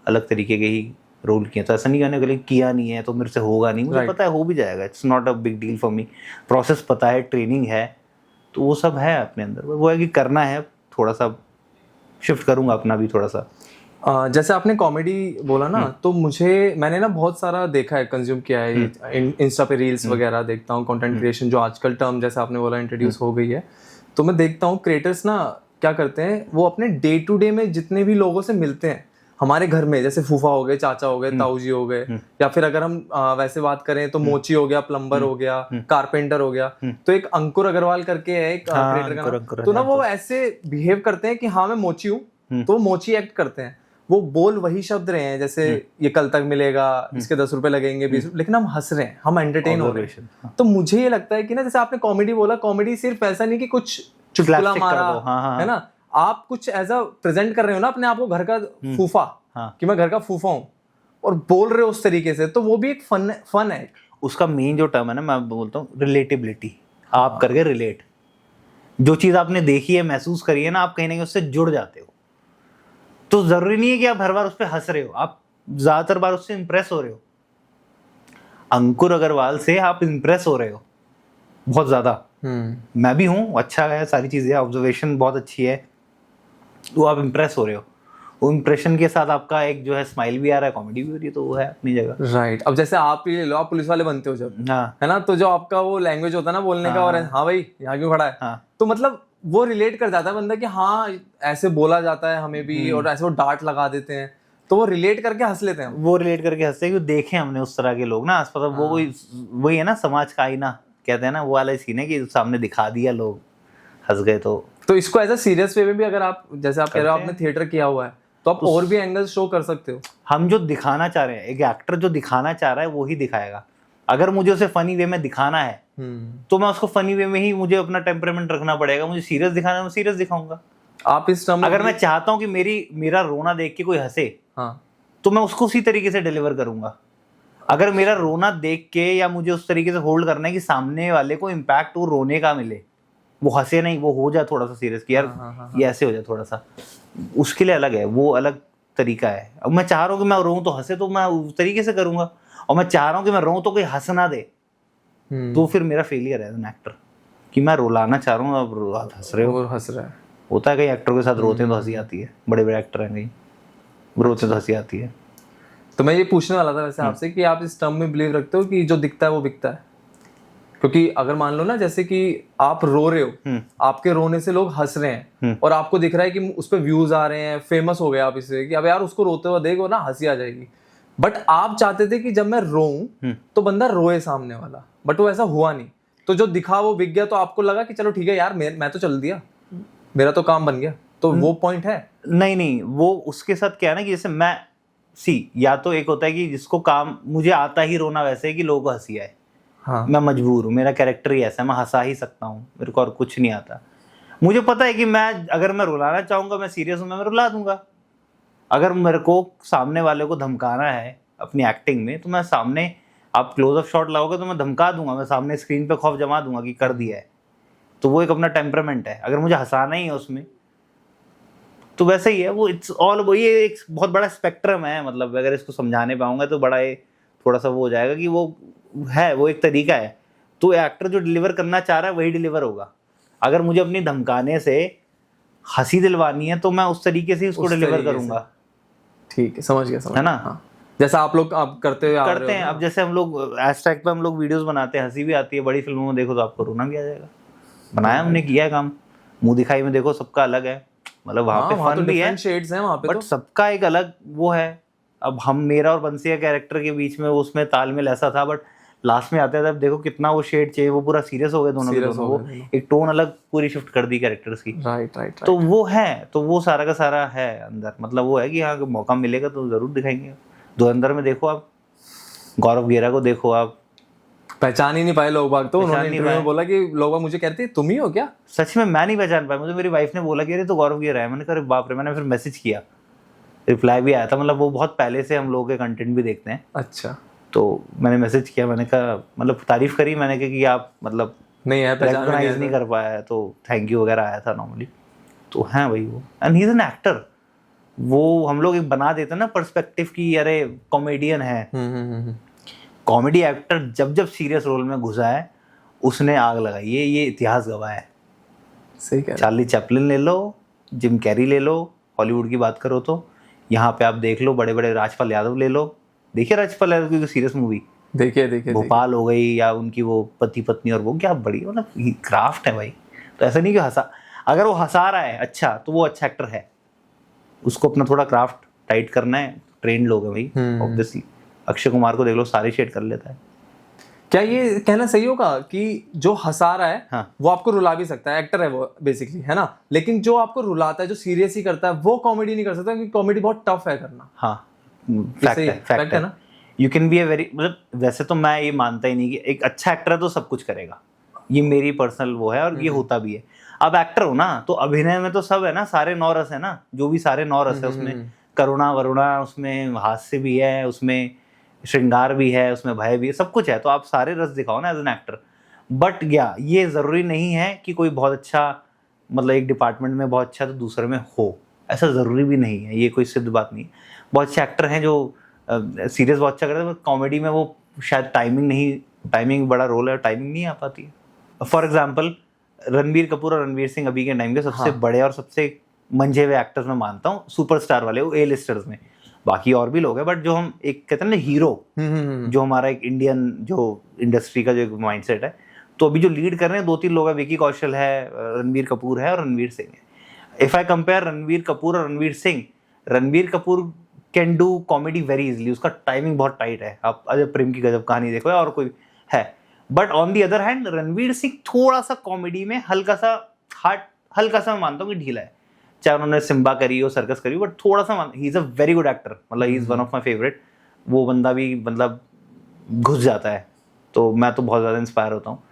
अलग तरीके के ही रोल किए, तो ऐसा नहीं कहने के लिए किया नहीं है तो मेरे से होगा नहीं, मुझे पता है हो भी जाएगा, it's not a big deal for me, process पता है, ट्रेनिंग है, तो वो सब है अपने अंदर, वो है कि करना है, थोड़ा सा शिफ्ट करूँगा अपना भी थोड़ा सा। जैसे आपने कॉमेडी बोला ना, तो मैंने ना बहुत सारा देखा है, कंज्यूम किया है, इंस्टा पे रील्स वगैरह देखता हूँ, कंटेंट क्रिएशन जो आजकल टर्म जैसे आपने बोला इंट्रोड्यूस हो गई है, तो मैं देखता हूँ क्रिएटर्स ना क्या करते हैं, वो अपने डे टू डे में जितने भी लोगों से मिलते हैं हमारे घर में, जैसे फूफा हो गए, चाचा हो गए, ताऊ जी हो गए, या फिर अगर हम वैसे बात करें तो मोची हो गया, प्लम्बर हो गया, कारपेंटर हो गया, तो एक अंकुर अग्रवाल करके है एक क्रिएटर का नाम, तो ना वो ऐसे बिहेव करते हैं कि हाँ मैं मोची हूँ, तो मोची एक्ट करते हैं, वो बोल वही शब्द रहे हैं, जैसे ये कल तक मिलेगा, इसके 10 रुपए लगेंगे, 20, लेकिन हम हंस रहे हैं, हम एंटरटेन हो रहे हैं। तो मुझे ये लगता है कि ना, जैसे आपने कॉमेडी बोला, कॉमेडी सिर्फ ऐसा नहीं कि कुछ चुटकुला मारा, है ना, आप कुछ ऐसा प्रेजेंट कर रहे हो ना अपने आप को, घर का फूफा, कि मैं घर का फूफा हूँ, और बोल रहे हो उस तरीके से, तो वो भी एक फन है। उसका मेन जो टर्म है ना, मैं बोलता हूँ रिलेटेबिलिटी, आप करके रिलेट, जो चीज़ आपने देखी है, महसूस करी है ना, आप कहीं ना कहीं उससे जुड़ जाते हो, तो जरूरी नहीं है कि आप हर बार उस पर हंस रहे हो, आप ज्यादातर बार उससे इंप्रेस हो रहे हो। अंकुर अग्रवाल से आप इंप्रेस हो रहे हो बहुत ज्यादा, मैं भी हूँ, अच्छा है, सारी चीजें, ऑब्जर्वेशन बहुत अच्छी है, तो आप इंप्रेस हो रहे हो, वो इंप्रेशन के साथ आपका एक जो है स्माइल भी आ रहा है, कॉमेडी भी हो रही है, तो वो है अपनी जगह। राइट। अब जैसे आप ही ले लो, आप पुलिस वाले बनते हो जब, हाँ, है ना, तो जो आपका वो लैंग्वेज होता है ना बोलने का, और हाँ भाई यहाँ क्यों खड़ा है, हाँ, तो मतलब वो रिलेट कर जाता है बंदा कि हाँ ऐसे बोला जाता है हमें भी, और ऐसे वो डांट लगा देते हैं, तो वो रिलेट करके हंस लेते हैं, वो रिलेट करके हंसते हैं, क्योंकि देखे हमने उस तरह के लोग ना आसपास, वो वही है ना, समाज का आईना कहते हैं ना, वो वाला सीन है कि सामने दिखा दिया, लोग हंस गए, तो इसको ऐसा सीरियस वे में भी अगर आप, जैसे आप कह रहे हो आपने थिएटर किया हुआ है, तो आप और भी एंगल शो कर सकते हो। हम जो दिखाना चाह रहे हैं, एक एक्टर जो दिखाना चाह रहा है वो ही दिखाएगा, अगर मुझे उसे फनी वे में दिखाना है तो मैं उसको फनी वे में ही, मुझे अपना टेम्परामेंट रखना पड़ेगा, मुझे सीरियस दिखाना है मैं सीरियस दिखाऊंगा। आप इस टर्म, अगर मैं चाहता हूँ कि मेरा रोना देख के कोई हंसे, तो मैं उसको उसी तरीके से डिलीवर करूंगा। अगर मेरा रोना देख के, या मुझे उस तरीके से होल्ड करना है कि सामने वाले को इम्पैक्ट वो रोने का मिले, वो हंसे नहीं, वो हो जाए थोड़ा सा सीरियस कि यार ये ऐसे हो जाए थोड़ा सा, उसके लिए अलग है, वो अलग तरीका है। अब मैं चाह रहा हूँ कि मैं रोऊं तो हंसे, तो मैं उस तरीके से करूंगा, और मैं चाह रहा हूँ कि मैं रोऊं तो कोई हंस ना दे, तो फिर मेरा फेलियर है एज एन एक्टर, कि मैं रुलाना चाह रहा हूँ, अब हंस रहे हो, हंस रहा है। होता है कई एक्टर के साथ रोते हैं तो हंसी आती है, बड़े बड़े एक्टर हैं कहीं, रोते तो हंसी आती है। तो मैं ये पूछने वाला था वैसे आपसे कि आप इस टर्म में बिलीव रखते हो कि जो दिखता है वो बिकता है? क्योंकि अगर मान लो ना, जैसे कि आप रो रहे हो, आपके रोने से लोग हंस रहे हैं, और आपको दिख रहा है कि उस पर व्यूज आ रहे हैं, फेमस हो गए आप इससे, कि अब यार उसको रोते हुए देखो ना, हंसी आ जाएगी, बट आप चाहते थे कि जब मैं रोऊं तो बंदा रोए सामने वाला, बट वो ऐसा हुआ नहीं, तो जो दिखा वो बिक गया, तो आपको लगा कि चलो ठीक है यार, मैं तो चल दिया, मेरा तो काम बन गया, तो वो पॉइंट है? नहीं, वो उसके साथ क्या है ना, कि जैसे मैं या तो एक होता है कि जिसको काम, मुझे आता ही रोना वैसे है कि लोगों को हंसी आए, हाँ, मैं मजबूर हूँ, मेरा कैरेक्टर ही ऐसा है, मैं हंसा ही सकता हूँ, मेरे को और कुछ नहीं आता। मुझे पता है कि अगर मैं रुलाना चाहूंगा, मैं सीरियस हूँ, मैं रुला दूंगा। अगर मेरे को सामने वाले को धमकाना है अपनी एक्टिंग में, तो मैं सामने, आप क्लोजअप शॉट लाओगे तो मैं धमका दूंगा, मैं सामने स्क्रीन पे खौफ जमा दूंगा कि कर दिया है, तो वो एक अपना टेम्परामेंट है। अगर मुझे हंसाना ही है उसमें, तो वैसे ही है वो, इट्स ऑल, वो ये एक बहुत बड़ा स्पेक्ट्रम है, मतलब अगर इसको समझाने पाऊंगा तो बड़ा थोड़ा सा वो हो जाएगा कि वो है, वो एक तरीका है, तो एक्टर जो डिलीवर करना चाह रहा है वही डिलीवर होगा। अगर मुझे अपनी धमकाने से हंसी दिलवानी है तो मैं उस तरीके से उसको डिलीवर करूंगा। ठीक है, समझ गया, है ना? हाँ। जैसा आप लोग अब करते हैं, अब जैसे हम लोग एस्ट्रैक्ट पे हम लोग वीडियोस बनाते हैं, हंसी भी आती है, बड़ी फिल्मों में देखो तो आपको रोना भी आ जाएगा, बनाया हमने, किया है काम। मुंह दिखाई में देखो सबका अलग है, मतलब वहाँ पे फन भी है, शेड्स हैं वहाँ पे, बट सबका एक अलग वो है। अब हम, मेरा और बंसी का कैरेक्टर के बीच में उसमें तालमेल ऐसा था, बट लास्ट में आते हैं तब देखो कितना वो शेड चेंज, वो पूरा सीरियस हो गए दोनों के Serious दोनों, हो वो गए दोनों। एक टोन अलग पूरी शिफ्ट कर दी कैरेक्टर्स की। राइट राइट तो वो है, तो वो सारा का सारा है अंदर, मतलब वो है कि हाँ मौका मिलेगा तो जरूर दिखाएंगे। धुरंधर में देखो आप, गौरव गेरा को देखो आप, पहचान ही नहीं पाए लोग बाग, तो पहचान उन्होंने नहीं इंटरव्यू में पाए। बोला कि लोग बाग मुझे कहते तुम ही हो क्या। सच में मैं नहीं पहचान पाया, मुझे मेरी वाइफ ने बोला कि अरे तो गौरव गेरा है, मैंने कहा अरे बाप रे, मैंने फिर मैसेज किया, रिप्लाई भी आया था, मतलब वो बहुत पहले से हम लोगों के कंटेंट भी देखते हैं, अच्छा तो मैंने मैसेज किया, मैंने कहा मतलब तारीफ करी मैंने कहा कि आप मतलब नहीं है पहचान में रिकॉग्नाइज नहीं कर पाया है, तो थैंक यू वगैरह आया था नॉर्मली। तो हैं भाई वो, and he is an actor. वो हम लोग एक बना देते हैं ना पर्सपेक्टिव की अरे कॉमेडियन है, कॉमेडी एक्टर जब जब सीरियस रोल में घुसा है उसने आग लगाई है, ये इतिहास गवाह है। सही कह रहे चार्ली चैपलिन ले लो, जिम कैरी ले लो, हॉलीवुड की बात करो तो यहाँ पे आप देख लो, बड़े बड़े राजपाल यादव ले लो, देखिए राजपाल यादव की सीरियस मूवी देखिए देखिए भोपाल हो गई, या उनकी वो पति पत्नी, और वो क्या बड़ी मतलब क्राफ्ट है भाई। तो ऐसा नहीं कि हंसा, अगर वो हंसा रहा है अच्छा तो वो अच्छा एक्टर है, उसको अपना थोड़ा क्राफ्ट टाइट करना है, ट्रेंड लोग हैं भाई ऑब्वियसली। अक्षय कुमार को देख लो, सारे शेड कर लेता है। क्या ये कहना सही होगा कि जो हंसा रहा है हाँ। वो आपको रुला भी सकता है, एक्टर है वो बेसिकली, है ना, लेकिन जो आपको रुलाता है, जो सीरियस ही करता है, वो कॉमेडी नहीं कर सकता, क्योंकि कॉमेडी बहुत टफ है करना। हाँ फैक्ट है ना। You can be a very, मतलब वैसे तो मैं ये मानता ही नहीं कि एक अच्छा एक्टर है तो सब कुछ करेगा, ये मेरी पर्सनल वो है, और ये होता भी है। अब एक्टर हो ना तो अभिनय में तो सब है ना, सारे 9 रस है ना, जो भी सारे 9 रस है उसमें, करुणा वरुणा, उसमें हास्य भी है, उसमें श्रृंगार भी है, उसमें भय भी है, सब कुछ है, तो आप सारे रस दिखाओ ना एज एन एक्टर। बट या ये जरूरी नहीं है कि कोई बहुत अच्छा, मतलब एक डिपार्टमेंट में बहुत अच्छा तो दूसरे में हो, ऐसा जरूरी भी नहीं है, ये कोई सिद्ध बात नहीं है। बहुत अच्छे एक्टर हैं जो सीरियस बहुत अच्छा करते हैं, कॉमेडी में वो शायद टाइमिंग बड़ा रोल है, टाइमिंग नहीं आ पाती है। फॉर एग्जाम्पल रणबीर कपूर और रणवीर सिंह अभी के टाइम के सबसे बड़े और सबसे मंझे हुए एक्टर्स मैं मानता हूँ, सुपरस्टार वाले, वो ए लिस्टर्स में। बाकी और भी लोग हैं, बट जो हम एक कहते हैं ना हीरो, जो हमारा एक इंडियन जो इंडस्ट्री का जो एक माइंडसेट है, तो अभी जो लीड कर रहे हैं 2-3 लोग हैं, विकी कौशल है, रणबीर कपूर है, और रणवीर सिंह है। If I compare Ranbir Kapoor और Ranveer Singh, Ranbir Kapoor can do comedy very easily, उसका टाइमिंग बहुत टाइट है, आप अजय प्रेम की गजब कहानी देखो और कोई है। But on the other hand Ranveer Singh थोड़ा सा कॉमेडी में हल्का सा मैं मानता हूँ कि ढीला है, चाहे उन्होंने सिम्बा करी हो, सर्कस करी हो, बट थोड़ा सा he is a very good actor, मतलब he is one of my favourite. वो बंदा भी मतलब घुस जाता है, तो मैं तो बहुत ज़्यादा इंस्पायर होता हूँ।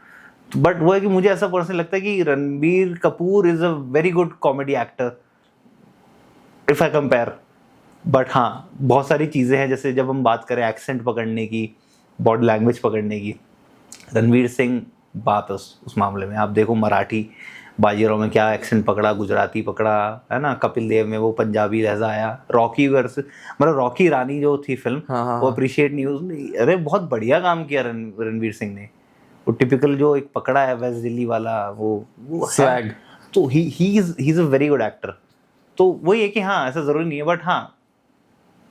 बट वो है कि मुझे ऐसा पर्सनली लगता है कि Ranbir Kapoor is a very good comedy actor if I compare. But हाँ, बहुत सारी चीज़ें हैं, जैसे जब हम बात करें एक्सेंट पकड़ने की, बॉडी लैंग्वेज पकड़ने की, रणवीर सिंह बात उस मामले में आप देखो, मराठी बाजीराव में क्या एक्सेंट पकड़ा, गुजराती पकड़ा, है ना, कपिल देव में वो पंजाबी लहजा आया, रॉकी मतलब रॉकी रानी जो थी फिल्म, वो अप्रिशिएट नहीं उसने, अरे बहुत बढ़िया काम किया रणवीर सिंह ने, वो टिपिकल जो एक पकड़ा है वेस्ट दिल्ली वाला वो स्वैग, तो ही is a very good actor. तो वही है कि हाँ ऐसा जरूरी नहीं है, बट हाँ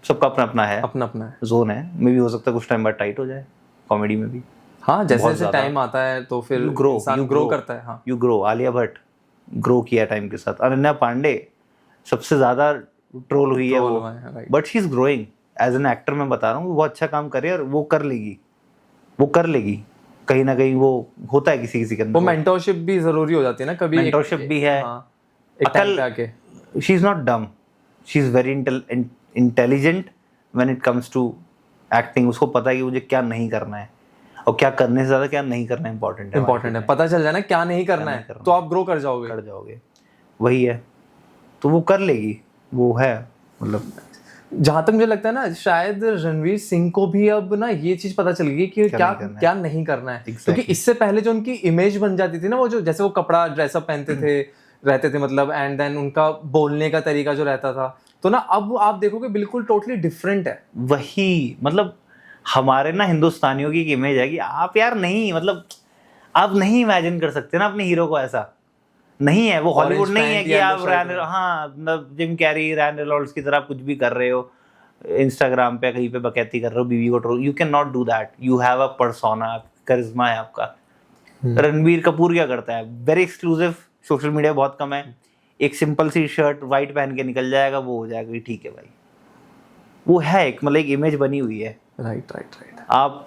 सबका अपना अपना है जोन है, मे भी हो सकता है कुछ टाइम बाद टाइट हो जाए कॉमेडी में भी। हाँ, जैसे जैसे टाइम आता है तो फिर इंसान ग्रो करता है। हाँ, you grow. Alia Bhatt grow किया टाइम के साथ, अनन्या पांडे सबसे ज्यादा ट्रोल हुई है वो, but she is growing as an actor. मैं बता रहा हूँ वो अच्छा काम करे और वो कर लेगी कहीं ना कहीं, वो होता है किसी के अंदर। वो मेंटरशिप भी जरूरी हो जाती है ना, कभी मेंटरशिप भी है। अकल, she is not dumb, she is very intelligent when it comes to acting. उसको पता है कि मुझे क्या नहीं करना है, और क्या करने से ज्यादा क्या नहीं करना इंपॉर्टेंट है। पता चल जाए ना क्या नहीं करना है, तो आप ग्रो कर जाओगे। वही है, तो वो कर लेगी, वो है। मतलब जहां तक मुझे लगता है ना, शायद रणवीर सिंह को भी अब ना ये चीज पता चल गई कि क्या नहीं करना है। क्योंकि इससे पहले जो उनकी इमेज बन जाती थी ना, वो जो जैसे वो कपड़ा ड्रेसअप पहनते रहते थे मतलब, एंड देन उनका बोलने का तरीका जो रहता था, तो ना अब आप देखोगे बिल्कुल टोटली डिफरेंट है। वही मतलब हमारे ना हिंदुस्तानियों की एक इमेज है कि आप यार नहीं, मतलब आप नहीं इमेजिन कर सकते ना अपने हीरो को, ऐसा नहीं है। वो हॉलीवुड नहीं है कि आप मतलब जिम कैरी, रैन रेनॉल्ड्स की तरह कुछ भी कर रहे हो, इंस्टाग्राम पे कहीं पे बकैती कर रहे हो, बीवी को troll. You can not do that, you have a persona, करिश्मा है आपका। रणबीर कपूर क्या करता है, वेरी एक्सक्लूसिव, सोशल मीडिया बहुत कम है, एक सिंपल सी शर्ट वाइट पहन के निकल जाएगा, वो हो जाएगा ठीक है भाई। वो है एक मतलब एक इमेज बनी हुई है, राइट। अब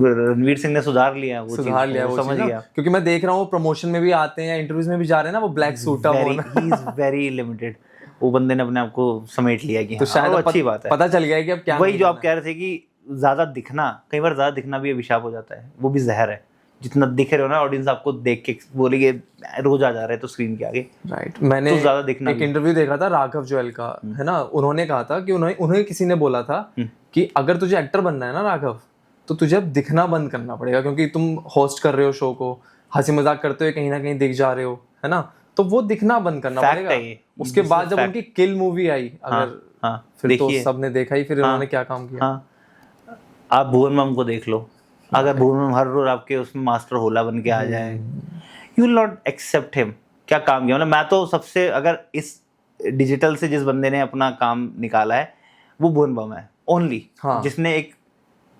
रणवीर सिंह ने सुधार लिया वो सुधार लिया वो समझ चीज़ ना, गया। क्योंकि मैं देख रहा हूँ प्रमोशन में भी आते हैं या इंटरव्यूज में भी जा रहे हैं ना, वो ब्लैक सूट अप होना। He is very limited. वो बंदे ने अपने आप को समेट लिया कि तो हाँ, शायद वो अब अच्छी बात है। पता चल गया है कि अब क्या वही नहीं जो आप करना कह रहे थे कि ज्यादा दिखना, कई बार ज्यादा दिखना भी अभिशाप हो जाता है, वो भी जहर है। जितना दिख रहे हो ना, ऑडियंस आपको देख के बोलेगी रोज आ जा रहे हैं तो स्क्रीन के आगे। है। राइट। मैंने तो ज्यादा दिखना एक इंटरव्यू देखा था राघव जुएल का, है ना, उन्होंने कहा था कि उन्हें किसी ने बोला था कि अगर तुझे एक्टर बनना है ना राघव, तो तुझे अब दिखना बंद करना पड़ेगा, क्योंकि तुम होस्ट कर रहे हो शो को, हंसी मजाक करते हुए कहीं ना कहीं दिख जा रहे हो, है ना, तो वो दिखना बंद करना Fact पड़ेगा। है ये। उसके बाद जब उनकी किल मूवी आई, अगर हाँ, फिर तो देखिए। सबने देखा ही फिर उन्होंने क्या काम किया। हाँ, आप भुवन मम को देख लो, अगर भुवन मम हर रोज आपके उसमें मास्टर होला बन के आ जाए, you will not accept him. क्या काम किया, मतलब मैं तो सबसे, अगर इस डिजिटल से जिस बंदे ने अपना काम निकाला है वो भुवन मम है ओनली। हाँ। जिसने एक,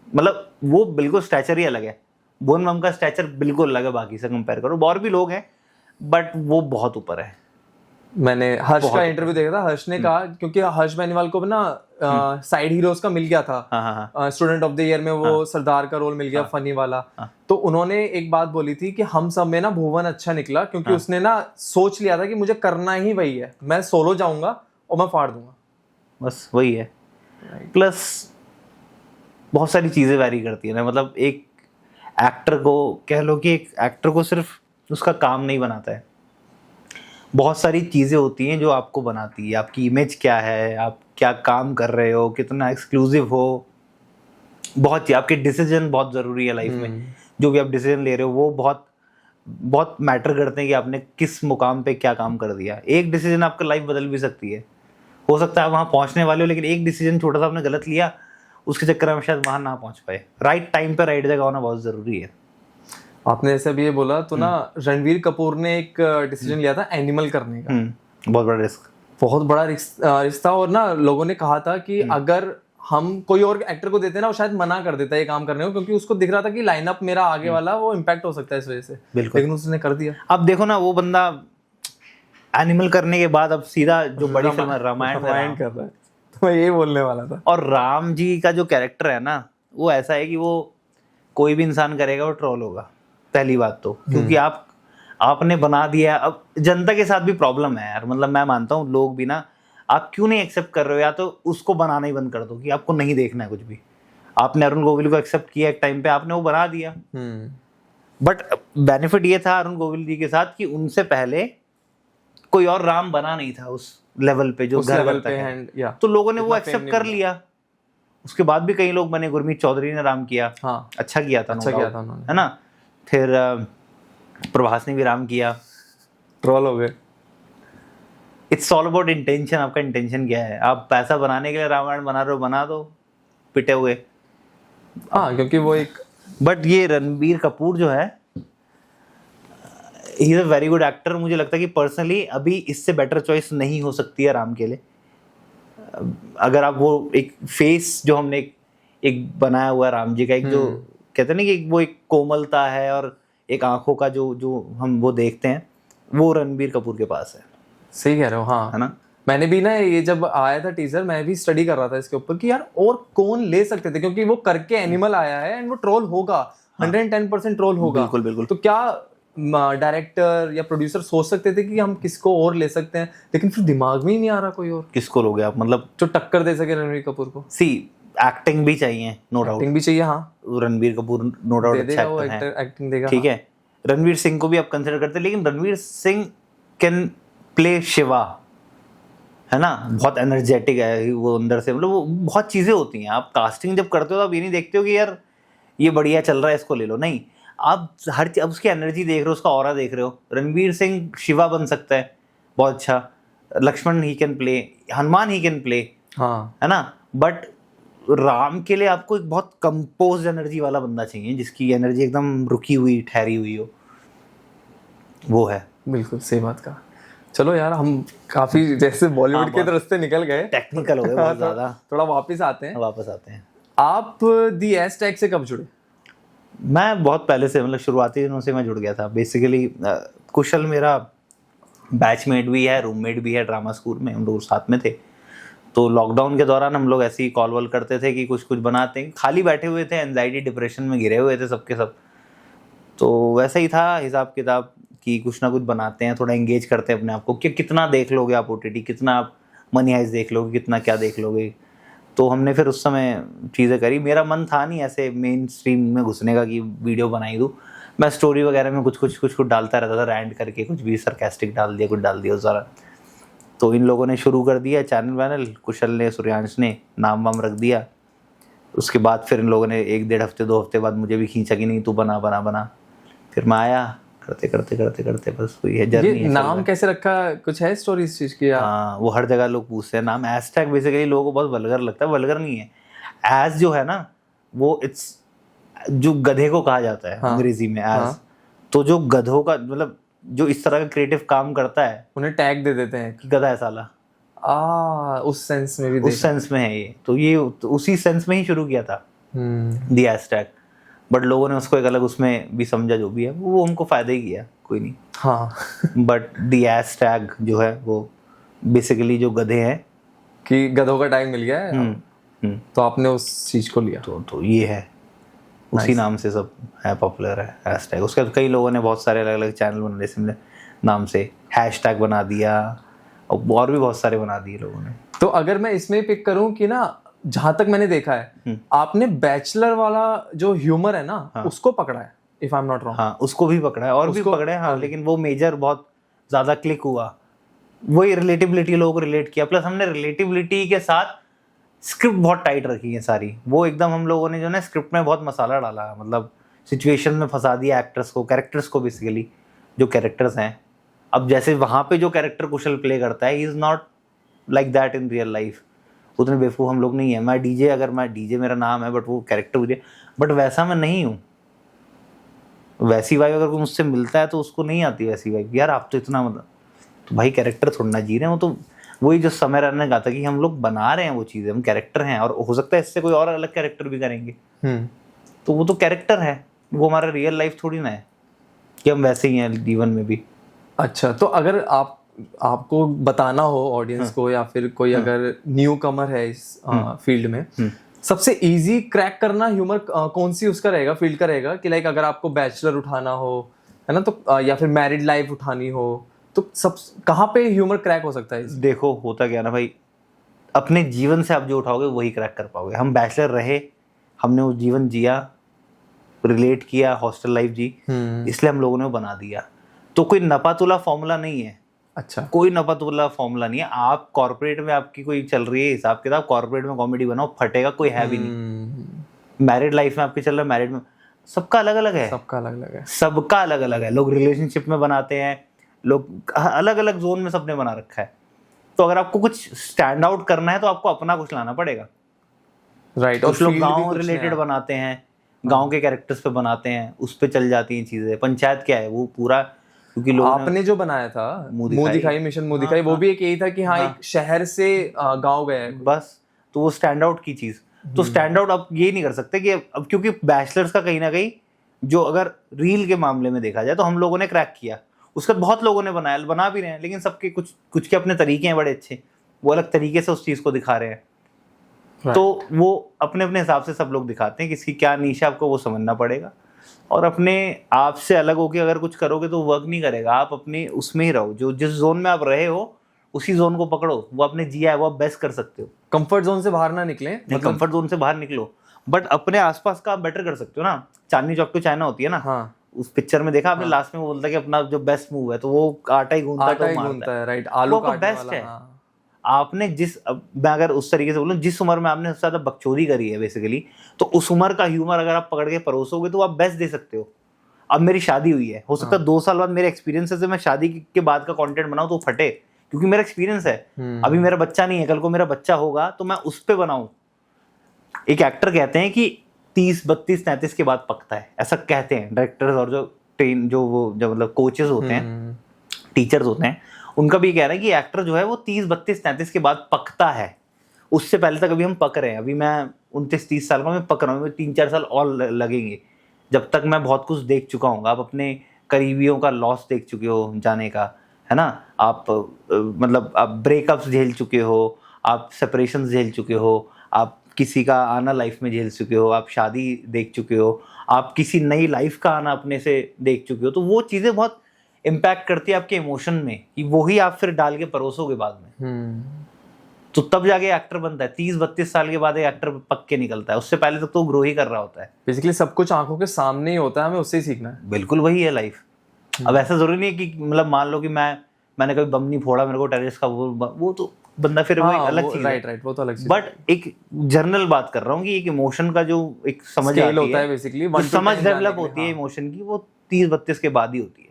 मतलब वो बिल्कुल स्टैचर ही अलग है। भुवन मम का स्टैचर बिल्कुल अलग है, बाकी से कंपेयर करो। और भी लोग हैं बट वो बहुत ऊपर है। मैंने हर्ष का इंटरव्यू देखा था, हर्ष ने कहा, क्योंकि हर्ष बेनीवाल को ना साइड हीरोज का मिल गया था, हाँ। स्टूडेंट ऑफ द ईयर में वो सरदार का रोल मिल गया, फनी वाला। तो उन्होंने एक बात बोली थी कि हम सब में ना भुवन अच्छा निकला, क्योंकि उसने ना सोच लिया था कि मुझे करना ही वही है, मैं सोलो जाऊंगा और मैं फाड़ दूंगा। बस वही है। प्लस बहुत सारी चीज़ें वैरी करती है ना, मतलब एक एक्टर को कह लो कि एक एक्टर को सिर्फ उसका काम नहीं बनाता है, बहुत सारी चीज़ें होती हैं जो आपको बनाती है। आपकी इमेज क्या है, आप क्या काम कर रहे हो, कितना एक्सक्लूसिव हो, बहुत ही आपके डिसीजन बहुत ज़रूरी है लाइफ में। जो भी आप डिसीजन ले रहे हो वो बहुत बहुत मैटर करते हैं कि आपने किस मुकाम पे क्या काम कर दिया। एक डिसीजन आपका लाइफ बदल भी सकती है। हो सकता है आप वहाँ पहुँचने वाले हो, लेकिन एक डिसीजन छोटा सा आपने गलत लिया, उसके चक्कर में शायद वहाँ ना पहुँच पाए। राइट टाइम पे राइट जगह होना बहुत ज़रूरी है। आपने ऐसे भी ये बोला तो ना, रणवीर कपूर ने एक डिसीजन लिया था एनिमल करने का। बहुत बड़ा रिस्क, बहुत बड़ा रिश्ता। और ना लोगों ने कहा था कि अगर हम कोई और एक्टर को देते ना, वो शायद मना कर देता है ये काम करने को, क्योंकि उसको दिख रहा था कि लाइनअप मेरा आगे वाला वो इम्पैक्ट हो सकता है इस वजह से। लेकिन उसने कर दिया। अब देखो ना, वो बंदा एनिमल करने के बाद अब सीधा जो बड़ी फिल्म रामायण कर रहा है। तो मैं यही बोलने वाला था। और राम जी का जो कैरेक्टर है ना, वो ऐसा है कि वो कोई भी इंसान करेगा वो ट्रोल होगा, पहली बात तो, क्योंकि आपने बना दिया। अब जनता के साथ भी प्रॉब्लम है यार, मतलब मैं मानता हूँ लोग भी ना, आप क्यों नहीं एक्सेप्ट कर रहे हो, या तो उसको बनाना ही बंद कर दो कि आपको नहीं देखना है कुछ भी। आपने अरुण गोविल को एक्सेप्ट किया एक टाइम पे, आपने वो बना दिया, बट बेनिफिट ये था अरुण गोविल जी के साथ कि उनसे पहले कोई और राम बना नहीं था उस लेवल पे, जो घर लेवल पे है। तो लोगों ने वो एक्सेप्ट कर लिया। उसके बाद भी कई लोग बने, गुरमीत चौधरी ने राम किया, हाँ, अच्छा किया था, अच्छा किया था उन्होंने, है ना। फिर प्रभास ने भी राम किया, ट्रोल हो गए। It's all about intention. आपका इंटेंशन क्या है? आप पैसा बनाने के लिए रामायण बना रहे हो, बना दो, पिटे हुए। हाँ, क्योंकि वो एक, बट ये रणबीर कपूर जो है, ही is a very good actor. मुझे लगता है कि पर्सनली अभी इससे बेटर चॉइस नहीं हो सकती है राम के लिए। अगर आप वो एक फेस जो हमने एक बनाया हुआ है राम जी का, एक जो कहते हैं ना कि वो एक कोमलता है और एक आंखों का जो हम वो देखते हैं, वो रणबीर कपूर के पास है। सही कह रहे हो। हाँ, है ना। मैंने भी ना ये जब आया था टीजर, मैं भी स्टडी कर रहा था इसके ऊपर कि यार और कौन ले सकते थे, क्योंकि वो करके एनिमल आया है एंड वो ट्रोल होगा, 110% ट्रोल होगा। बिल्कुल बिल्कुल। तो क्या डायरेक्टर या प्रोड्यूसर सोच सकते थे कि हम किसको और ले सकते हैं, लेकिन फिर दिमाग में ही नहीं आ रहा कोई और किसको लोगे आप, मतलब जो टक्कर दे सके रणबीर कपूर को। सी एक्टिंग भी चाहिए, नो डाउट, एक्टिंग भी चाहिए। हाँ, रणबीर कपूर नो डाउट अच्छा एक्टर है, एक्टिंग देगा, ठीक है। रणवीर सिंह को भी आप कंसिडर करते हैं, लेकिन रणवीर सिंह कैन प्ले शिवा, है ना, बहुत एनर्जेटिक है वो अंदर से, मतलब वो बहुत चीज़ें होती हैं। आप कास्टिंग जब करते हो तो आप ये नहीं देखते हो कि यार ये बढ़िया चल रहा है इसको ले लो, नहीं, आप हर चीज, अब उसकी एनर्जी देख रहे हो, उसका ऑरा देख रहे हो। रणवीर सिंह शिवा बन सकता है बहुत अच्छा, लक्ष्मण ही कैन प्ले, हनुमान ही कैन प्ले, हाँ, है ना। बट राम के लिए आपको एक बहुत कंपोज एनर्जी वाला बंदा चाहिए, जिसकी एनर्जी एकदम रुकी हुई ठहरी हुई हो, वो है। बिल्कुल सही बात कहा। चलो यार, हम काफी जैसे बॉलीवुड के रास्ते निकल गए, टेक्निकल हो गए बहुत ज्यादा। थोड़ा वापस आते हैं। आप दी एस टैग से कब जुड़े? मैं बहुत पहले से, मतलब शुरुआती दिनों से मैं जुड़ गया था बेसिकली। कुशल मेरा बैचमेट भी है, रूममेट भी है ड्रामा स्कूल में, हम लोग साथ में थे। तो लॉकडाउन के दौरान हम लोग ऐसे ही कॉल वॉल करते थे कि कुछ कुछ बनाते हैं, खाली बैठे हुए थे, एंजाइटी डिप्रेशन में घिरे हुए थे सबके सब। तो वैसा ही था हिसाब किताब कि कुछ ना कुछ बनाते हैं, थोड़ा एंगेज करते हैं अपने आप को कि कितना देख लोगे आप OTT, कितना आप मनी हाइस्ट देख लोगे, कितना क्या देख लोगे। तो हमने फिर उस समय चीज़ें करी। मेरा मन था नहीं ऐसे मेन स्ट्रीम में घुसने का कि वीडियो बनाई दूँ। मैं स्टोरी वगैरह में कुछ कुछ डालता रहता था, रैंट करके कुछ भी सरकास्टिक डाल दिया, कुछ डाल दिया उस दौरान। तो इन लोगों ने शुरू कर दिया चैनल वैनल, कुशल ने, सूर्यांश ने नाम वाम रख दिया। उसके बाद फिर इन लोगों ने 1-1.5 हफ्ते 2 हफ्ते बाद मुझे भी खींचा कि नहीं तू बना बना बना। फिर मैं आया, करते करते करते करते बस वही है जर्नी। ये नाम कैसे रखा, कुछ है स्टोरी इस चीज की? हाँ, वो हर जगह लोग पूछते हैं नाम। हैशटैग बेसिकली लोगों को बहुत वल्गर लगता है, वल्गर नहीं है। एज जो है ना वो इट्स जो गधे को कहा जाता है अंग्रेजी में एज। तो जो गधों का मतलब जो इस तरह का क्रिएटिव काम करता है उन्हें टैग दे देते हैं कि गधा है साला। उस सेंस में भी उस सेंस में है ये। तो ये उसी सेंस में ही शुरू किया था दी हैशटैग। बट लोगों ने उसको एक अलग उसमें भी समझा, जो भी है वो हमको फायदा ही किया, कोई नहीं। हाँ बट दी हैशटैग जो है वो बेसिकली जो गधे हैं कि गधों का टैग मिल गया है तो आपने उस चीज को लिया। तो ये है, उसी नाम से सब है, पॉपुलर है हैशटैग। उसके बाद कई लोगों ने बहुत सारे अलग अलग चैनल बना लिए सिमिलर नाम से, हैशटैग बना दिया और भी बहुत सारे बना दिए लोगों ने। तो अगर मैं इसमें पिक करूं कि ना, जहां तक मैंने देखा है आपने बैचलर वाला जो ह्यूमर है ना उसको पकड़ा है, if I am not wrong. हाँ, उसको भी पकड़ा है और भी पकड़े हैं। हाँ, लेकिन वो मेजर बहुत ज्यादा क्लिक हुआ, वही रिलेटिबिलिटी लोगों को रिलेट किया। प्लस हमने रिलेटिबिलिटी के साथ स्क्रिप्ट बहुत टाइट रखी है सारी। वो एकदम हम लोगों ने जो ना स्क्रिप्ट में बहुत मसाला डाला, मतलब सिचुएशन में फंसा दिया एक्टर्स को, कैरेक्टर्स को बेसिकली, जो कैरेक्टर्स हैं। अब जैसे वहाँ पे जो कैरेक्टर कुशल प्ले करता है, he is not like that in real life. उतने बेवकूफ़ हम लोग नहीं है। मैं डीजे, अगर मैं डीजे मेरा नाम है बट वो कैरेक्टर मुझे, बट वैसा मैं नहीं हूँ। वैसी वाइब अगर कोई मुझसे मिलता है तो उसको नहीं आती वैसी वाइब। यार आप तो इतना मतलब, तो भाई कैरेक्टर थोड़ा ना जी रहे हैं। वो तो वही जो समय रहने का था कि हम लोग बना रहे हैं वो चीज़ें, हम कैरेक्टर हैं और हो सकता है इससे कोई और अलग कैरेक्टर भी करेंगे। तो वो तो कैरेक्टर है, वो हमारा रियल लाइफ थोड़ी ना है कि हम वैसे ही हैं जीवन में भी। अच्छा, तो अगर आपको बताना हो ऑडियंस को, या फिर कोई अगर न्यू कमर है इस फील्ड में, सबसे इजी क्रैक करना ह्यूमर कौन सी उसका रहेगा, फील्ड का रहेगा? कि लाइक अगर आपको बैचलर उठाना हो, है ना, तो या फिर मैरिड लाइफ उठानी हो, तो सब कहाँ पे ह्यूमर क्रैक हो सकता है? देखो होता क्या ना भाई, अपने जीवन से आप जो उठाओगे वही क्रैक कर पाओगे। हम बैचलर रहे, हमने वो जीवन जिया, रिलेट किया, हॉस्टल लाइफ जी, इसलिए हम लोगों ने वो बना दिया। तो कोई नपातुला फॉर्मूला नहीं है। अच्छा, कोई नपातुला फॉर्मूला नहीं है। आप कॉर्पोरेट में आपकी कोई चल रही है हिसाब किताब, कॉर्पोरेट में कॉमेडी बनाओ, फटेगा, कोई है भी नहीं। मैरिड लाइफ में आपकी चल रहा है, मैरिड में सबका अलग अलग है, सबका अलग अलग है, सबका अलग अलग है। लोग रिलेशनशिप में बनाते हैं, लोग अलग अलग जोन में सबने बना रखा है। तो अगर आपको कुछ स्टैंड आउट करना है तो आपको अपना कुछ लाना पड़ेगा, राइट। और लोग गांव रिलेटेड बनाते हैं, गांव के कैरेक्टर्स पे बनाते हैं, उस पे चल जाती हैं चीजें। पंचायत क्या है वो पूरा, क्योंकि लोग आपने जो बनाया था मुंह दिखाई, मिशन मुंह दिखाई, वो भी एक यही था कि हाँ एक शहर से गांव गया है बस। तो वो स्टैंड आउट की चीज, तो स्टैंड आउट आप ये नहीं कर सकते कि अब, क्योंकि बैचलर्स का कहीं ना कहीं जो अगर रील के मामले में देखा जाए तो हम लोगों ने क्रैक किया, उसके बाद बहुत लोगों ने बनाया, बना भी रहे हैं, लेकिन सबके कुछ के अपने तरीके हैं बड़े अच्छे, वो अलग तरीके से उस चीज को दिखा रहे हैं। तो वो अपने अपने हिसाब से सब लोग दिखाते हैं, किसकी क्या नीश है आपको वो समझना पड़ेगा। और अपने आप से अलग होकर अगर कुछ करोगे तो वर्क नहीं करेगा। आप अपने उसमें ही रहो, जो जिस जोन में आप रहे हो उसी जोन को पकड़ो, वो आपने जिया है वो आप बेस्ट कर सकते हो। कंफर्ट जोन से बाहर ना निकले, मतलब कंफर्ट जोन से बाहर निकलो, बट अपने आसपास का आप बेटर कर सकते हो ना। चांदनी चौक टू चाइना होती है ना, हाँ। उस पिक्चर में देखा आपने, लास्ट में वो बोलता है कि अपना जो बेस्ट मूव है तो वो आटा ही गूंथता है, राइट, आलू का बेस्ट है। आपने मैं अगर उस तरीके से बोलूं, जिस उम्र में आपने सबसे ज्यादा बकचोदी करी है बेसिकली, तो उस उम्र का ह्यूमर अगर आप पकड़ के परोसोगे तो आप बेस्ट दे सकते हो। अब मेरी शादी हुई है, हो सकता है 2 साल बाद मेरे एक्सपीरियंस से मैं शादी के बाद का कंटेंट बनाऊं तो फटे, क्योंकि मेरा एक्सपीरियंस है। अभी मेरा बच्चा नहीं है, कल को मेरा बच्चा होगा तो मैं उस पे बनाऊं। एक एक्टर कहते हैं कि 30, 32, 33 के बाद पकता है, ऐसा कहते हैं डायरेक्टर्स और जो मतलब कोचेस होते हैं, टीचर्स होते हैं, उनका भी कहना है कि एक्टर जो है वो 30, 32, 33 के बाद पकता है। उससे पहले तक अभी हम पक रहे हैं। अभी मैं 29, 30 साल का मैं पक रहा हूँ, 3-4 साल और लगेंगे जब तक मैं बहुत कुछ देख चुका हूँ। आप अपने करीबियों का लॉस देख चुके हो जाने का, है ना, आप मतलब आप ब्रेकअप्स झेल चुके हो, आप सेपरेशन झेल चुके हो, आप किसी का आना लाइफ में झेल चुके हो, आप शादी देख चुके हो, आप किसी नई लाइफ का आना अपने से देख चुके हो, तो वो चीज़ें बहुत इम्पैक्ट करती है आपके इमोशन में कि वही आप फिर डाल के परोसोगे बाद में। तो तब जाके एक्टर बनता है। 30-32 साल के बाद एक एक्टर पक के निकलता है, उससे पहले तक तो ग्रो ही कर रहा होता है। बेसिकली सब कुछ आंखों के सामने ही होता है, हमें उससे ही सीखना है। बिल्कुल वही है लाइफ। अब ऐसा जरूरी नहीं है कि मतलब मान लो कि मैंने कभी बम नहीं फोड़ा, मेरे को टेररिस्ट का वो तो बंदा फिर वो एक अलग चीज है। राइट, वो तो अलग चीज। बट एक जनरल बात कर रहा हूँ कि एक इमोशन का जो एक समझ आती होता है बेसिकली, जो समझ डेवलप होती है इमोशन की, वो 30-32 के बाद ही होती है।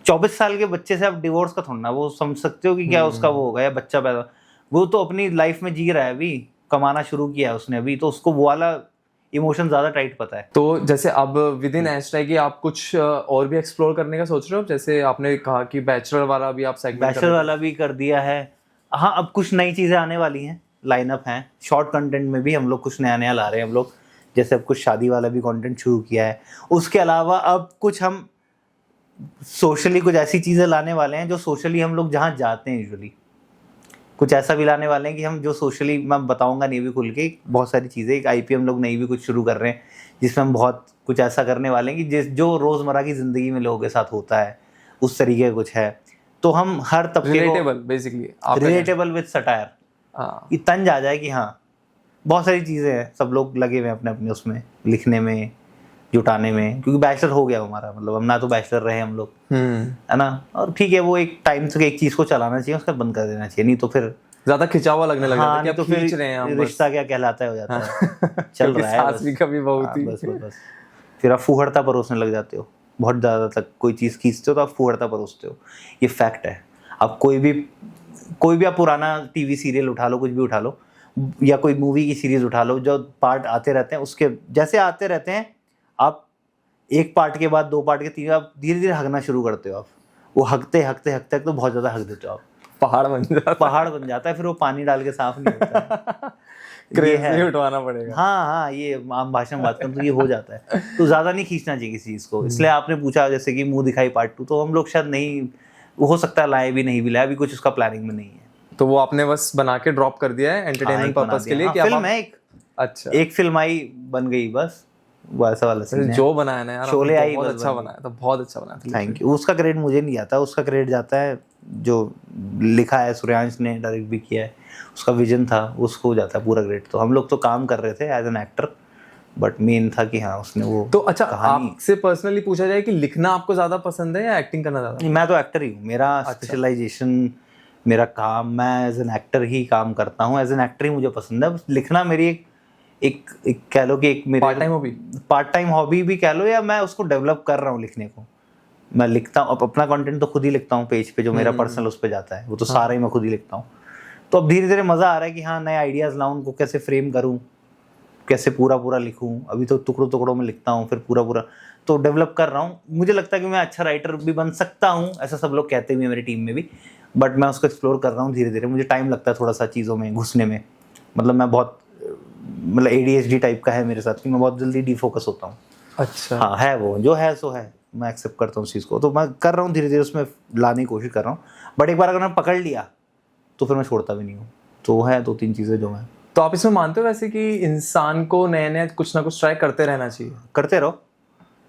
24 साल के बच्चे से आप डिवोर्स का थोड़ा ना वो समझ सकते हो कि क्या उसका वो होगा, या बच्चा पैदा, वो तो अपनी लाइफ में जी रहा है, अभी कमाना शुरू किया है उसने अभी, तो उसको वो वाला इमोशन ज्यादा टाइट पता है। तो जैसे अब विद इन एस्ट्रा की आप कुछ और भी एक्सप्लोर करने का सोच रहे हो? जैसे आपने कहा कि बैचलर वाला भी आप सेगमेंट बैचलर वाला भी कर दिया है। हाँ, अब कुछ नई चीजें आने वाली हैं, लाइनअप हैं। शॉर्ट कंटेंट में भी हम लोग कुछ नया नया ला रहे हैं हम लोग। जैसे अब कुछ शादी वाला भी कंटेंट शुरू किया है। उसके अलावा अब कुछ हम सोशली कुछ ऐसी चीजें लाने वाले हैं जो सोशली हम लोग जहाँ जाते हैं यूजुअली, कुछ ऐसा भी लाने वाले हैं कि हम जो सोशली, मैं बताऊंगा नहीं भी खुल के, बहुत सारी चीज़ें। एक आईपी हम लोग नई भी कुछ शुरू कर रहे हैं जिसमें हम बहुत कुछ ऐसा करने वाले हैं कि जो रोज़मर्रा की ज़िंदगी में लोगों के साथ होता है उस तरीके का कुछ है। तो हम हर तबके को बेसिकली रिलेटेबल विद सटायर, कि तंज आ जाए कि हाँ बहुत सारी चीज़ें हैं, सब लोग लगे हुए हैं अपने अपने उसमें लिखने में, जुटाने में। क्योंकि बैचलर हो गया हमारा, मतलब हम ना तो बैचलर रहे हम लोग, है ना। और ठीक है, वो एक टाइम से एक चीज को चलाना चाहिए, उसका बंद कर देना चाहिए, नहीं तो फिर ज्यादा खिंचावा लगने लग जाता है कि तो खींच रहे हैं हम, रिश्ता क्या कहलाता है हो जाता है। चल रहा है सास भी कभी बहुत ही बस फिर आप फूहड़ता परोसने लग जाते हो। बहुत ज्यादा तक कोई चीज खींचते हो तो आप फूहड़ता परोसते हो, ये फैक्ट है। आप कोई भी आप पुराना टीवी सीरियल उठा लो, कुछ भी उठा लो, या कोई मूवी की सीरीज उठा लो, जो पार्ट आते रहते हैं उसके जैसे आते रहते हैं, आप एक पार्ट के बाद 2 पार्ट के 3, आप धीरे धीरे हगना शुरू करते हो। आप वो हगते तो बहुत ज्यादा हग देते हो आप, पहाड़ बन जाता है। फिर वो पानी डाल के साफ नहीं होता क्रेज उठवाना पड़ेगा। हाँ, ये आम भाषा में बात करूँ तो ये हो जाता है। तो ज्यादा नहीं खींचना चाहिए किसी चीज को। इसलिए आपने पूछा जैसे कि मुंह दिखाई पार्ट 2, तो हम लोग शायद नहीं, हो सकता है लाए भी, नहीं भी लाए, अभी कुछ उसका प्लानिंग में नहीं है। तो वो आपने बस बना के ड्रॉप कर दिया है एंटरटेनमेंट पर्पस के लिए? फिल्म है एक, अच्छा, एक फिल्म आई, बन गई बस, वैसा वाला सीन है। जो बनाया ना यार, शोले आई, बहुत अच्छा बनाया था, बहुत अच्छा बनाया था। Thank you. उसका क्रेडिट मुझे नहीं आता, उसका क्रेडिट जाता है जो लिखा है, सूर्यांश ने डायरेक्ट भी किया है, उसका विजन था, उसको जाता है पूरा क्रेडिट। तो हम लोग तो काम कर रहे थे as an actor, but main था कि हाँ उसने वो। तो अच्छा, आपसे पर्सनली पूछा जाए कि लिखना आपको ज्यादा पसंद है या एक्टिंग करना ज्यादा? मैं तो एक्टर ही हूँ, मेरा स्पेशलाइजेशन, मेरा काम, मैं एज एन एक्टर ही काम करता हूँ, एज एन एक्टर ही मुझे पसंद है। लिखना मेरी एक कह लो कि एक मेरे पार्ट टाइम हॉबी भी कह लो, या मैं उसको डेवलप कर रहा हूँ लिखने को। मैं लिखता हूँ अपना कंटेंट, तो खुद ही लिखता हूँ पेज पे, जो मेरा पर्सनल उस पे जाता है वो तो सारा ही मैं खुद ही लिखता हूँ। तो अब धीरे धीरे मज़ा आ रहा है कि हाँ नए आइडियाज़ लाऊं, उनको कैसे फ्रेम करूँ, कैसे पूरा लिखूँ। अभी तो टुकड़ों में लिखता हूँ, फिर पूरा तो डेवलप कर रहा हूँ। मुझे लगता है कि मैं अच्छा राइटर भी बन सकता हूँ, ऐसा सब लोग कहते भी हैं मेरी टीम में भी, बट मैं उसको एक्सप्लोर कर रहा हूँ धीरे धीरे। मुझे टाइम लगता है थोड़ा सा चीज़ों में घुसने में, मतलब मैं बहुत ADHD टाइप का है मेरे साथ कि मैं बहुत जल्दी डिफोकस होता हूँ। अच्छा, हाँ, है वो जो है सो है, मैं एक्सेप्ट करता हूँ उस चीज़ को। तो मैं कर रहा हूँ धीरे धीरे उसमें लाने की कोशिश कर रहा हूँ, बट एक बार अगर मैं पकड़ लिया तो फिर मैं छोड़ता भी नहीं हूँ। तो है 2-3 चीज़ें जो मैं। तो आप इसमें मानते हो वैसे कि इंसान को नए कुछ ना कुछ ट्राई करते रहना चाहिए? करते रहो,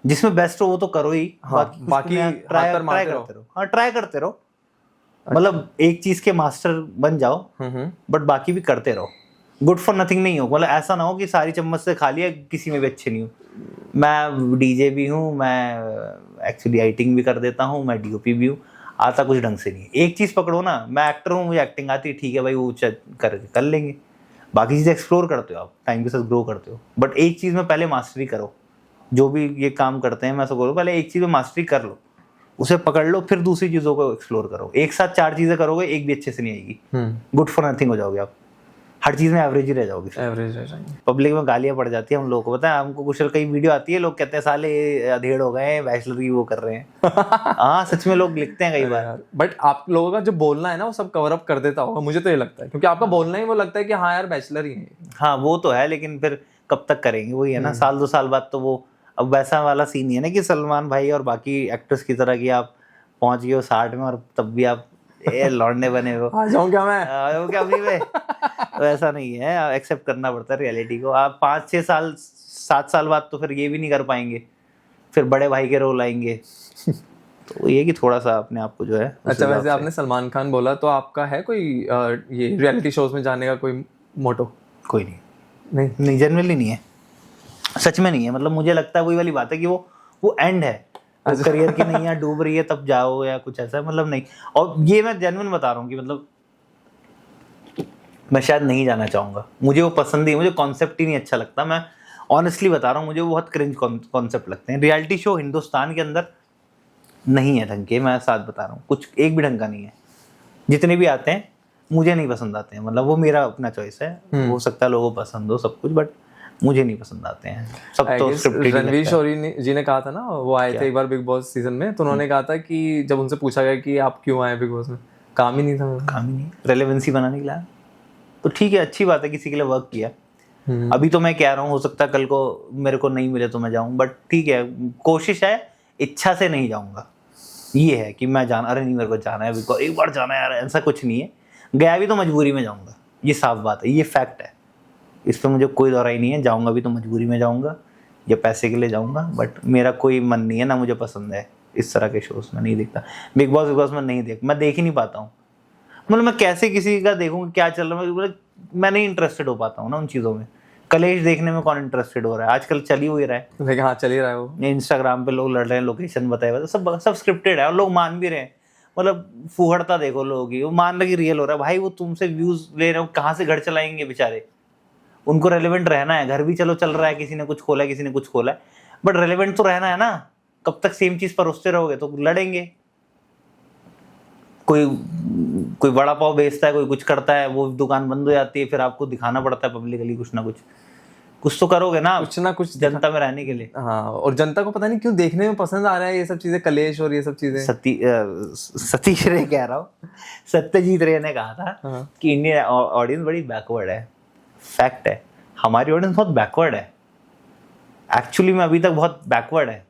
जिसमें बेस्ट हो वो तो करो ही। हाँ, बाकी ट्राई करते रहो। हाँ, ट्राई करते रहो, मतलब एक चीज़ के मास्टर बन जाओ, बट बाकी भी करते रहो। गुड फॉर नथिंग नहीं हो, मतलब ऐसा ना हो कि सारी चम्मच से खा लिया, किसी में भी अच्छे नहीं हूँ। मैं डीजे भी हूँ, मैं एक्चुअली एडिटिंग भी कर देता हूँ, मैं DOP भी हूँ, आता कुछ ढंग से नहीं। एक चीज़ पकड़ो ना, मैं एक्टर हूँ, मुझे एक्टिंग आती है, ठीक है भाई, वो कर लेंगे। बाकी चीज़ें एक्सप्लोर करते हो आप, टाइम के साथ ग्रो करते हो, बट एक चीज़ में पहले मास्टरी करो। जो भी ये काम करते हैं मैं ऐसा बोलूँ, पहले एक चीज़ में मास्टरी कर लो, उसे पकड़ लो, फिर दूसरी चीज़ों को एक्सप्लोर करो। एक साथ 4 चीज़ें करोगे, एक भी अच्छे से नहीं आएगी, गुड फॉर नथिंग हो जाओगे आप, हर चीज़ में एवरेज ही रह जाओगे। एवरेज रह जाएंगे। पब्लिक में गालियाँ पड़ जाती है हम लोगों को, पता है हमको। कुछ कई वीडियो आती है, लोग कहते हैं साले अधेड़ हो गए, बैचलर की वो कर रहे हैं। हाँ, सच में लोग लिखते हैं कई बार। बट आप लोगों का जो बोलना है ना, वो सब कवर अप कर देता होगा, मुझे तो ये लगता है, क्योंकि आपका बोलना ही वो लगता है कि हाँ यार बैचलर ही है। हाँ, वो तो है, लेकिन फिर कब तक करेंगे, वही है ना, 1-2 साल बाद तो वो। अब वैसा वाला सीन ही है ना कि सलमान भाई और बाकी एक्टर्स की तरह कि आप पहुंच गए हो 60 में और तब भी आप ये लौंडे बने हो, आ जाऊं क्या मैं? वो क्या अभी में? तो ऐसा नहीं है, एक्सेप्ट करना पड़ता है रियलिटी को। आप 5-6 साल 7 साल बाद तो फिर ये भी नहीं कर पाएंगे, फिर बड़े भाई के रोल आएंगे। तो ये कि थोड़ा सा अपने आप को जो है अच्छा, वैसे आपने सलमान खान बोला, तो आपका है कोई ये रियलिटी शोज में जाने का कोई मोटो? कोई नहीं, जनरली नहीं है, सच में नहीं है। मतलब मुझे लगता है वही वाली बात है कि वो एंड है, वो करियर की नहीं है, डूब रही है तब जाओ या कुछ ऐसा, मतलब नहीं। और ये मैं जेन्युइन बता रहा हूँ कि मतलब मैं शायद नहीं जाना चाहूँगा, मुझे वो पसंद ही, मुझे कॉन्सेप्ट ही नहीं अच्छा लगता। मैं ऑनेस्टली बता रहा हूँ, मुझे वो बहुत क्रिंज कॉन्सेप्ट लगते हैं। रियलिटी शो हिंदुस्तान के अंदर नहीं है ढंग के, मैं साथ बता रहा हूँ, कुछ एक भी ढंग का नहीं है। जितने भी आते हैं मुझे नहीं पसंद आते हैं, मतलब वो मेरा अपना चॉइस है, हो सकता है लोगों को पसंद हो सब कुछ, बट मुझे नहीं पसंद आते हैं सब। तो स्क्रिप्टेड रणवीर शोरी जी ने कहा था ना, वो आए थे एक बार बिग बॉस सीजन में, तो उन्होंने कहा था कि जब उनसे पूछा गया कि आप क्यों आए बिग बॉस में, काम ही नहीं था, काम ही नहीं, रेलेवेंसी बनाने के लिए। तो ठीक है, अच्छी बात है, किसी के लिए वर्क किया। अभी तो मैं कह रहा हूँ, हो सकता है कल को मेरे को नहीं मिले तो मैं जाऊँ, बट ठीक है, कोशिश है, इच्छा से नहीं जाऊँगा। ये है कि मैं जाना, अरे नहीं मेरे को जाना है बिकॉज एक बार जाना है यार, ऐसा कुछ नहीं है। गया भी तो मजबूरी में जाऊँगा, ये साफ बात है, ये फैक्ट है, इस पर मुझे कोई दौरा ही नहीं है। जाऊँगा भी तो मजबूरी में जाऊँगा या पैसे के लिए जाऊँगा, बट मेरा कोई मन नहीं है, ना मुझे पसंद है इस तरह के शोज़ में, नहीं देखता। बिग बॉस में नहीं मैं देख ही नहीं पाता हूँ। मतलब मैं कैसे किसी का देखूँ क्या चल रहा है, मतलब मैं नहीं इंटरेस्टेड हो पाता हूँ ना उन चीज़ों में। कलेश देखने में कौन इंटरेस्टेड हो रहा है, आजकल चल ही हो रहा है, लेकिन हाँ चल ही रहा है वो। इंस्टाग्राम पे लोग लड़ रहे हैं, लोकेशन बताए हुए, सब स्क्रिप्टेड है और लोग मान भी रहे हैं। मतलब फूहड़ता देखो लोगों की, वो मान रहे कि रियल हो रहा है। भाई वो तुमसे व्यूज ले रहे हो, कहाँ से घर चलाएंगे बेचारे, उनको रेलेवेंट रहना है। घर भी चलो चल रहा है, किसी ने कुछ खोला है, किसी ने कुछ खोला है, बट रेलेवेंट तो रहना है ना। कब तक सेम चीज परोसते रहोगे तो लड़ेंगे। कोई वड़ा पाव बेचता है, कोई कुछ करता है, वो दुकान बंद हो जाती है, फिर आपको दिखाना पड़ता है पब्लिकली कुछ ना कुछ तो करोगे ना कुछ जनता में रहने के लिए। हाँ, और जनता को पता नहीं क्यों देखने में पसंद आ रहा है ये सब चीजें, कलेश और ये सब चीजें। सतीश रे कह रहा हूँ, सत्यजीत रे ने कहा था कि इंडियन ऑडियंस बड़ी बैकवर्ड है। फैक्ट है, हमारी ऑडियंस बहुत बैकवर्ड है, एक्चुअली में अभी तक बहुत बैकवर्ड है।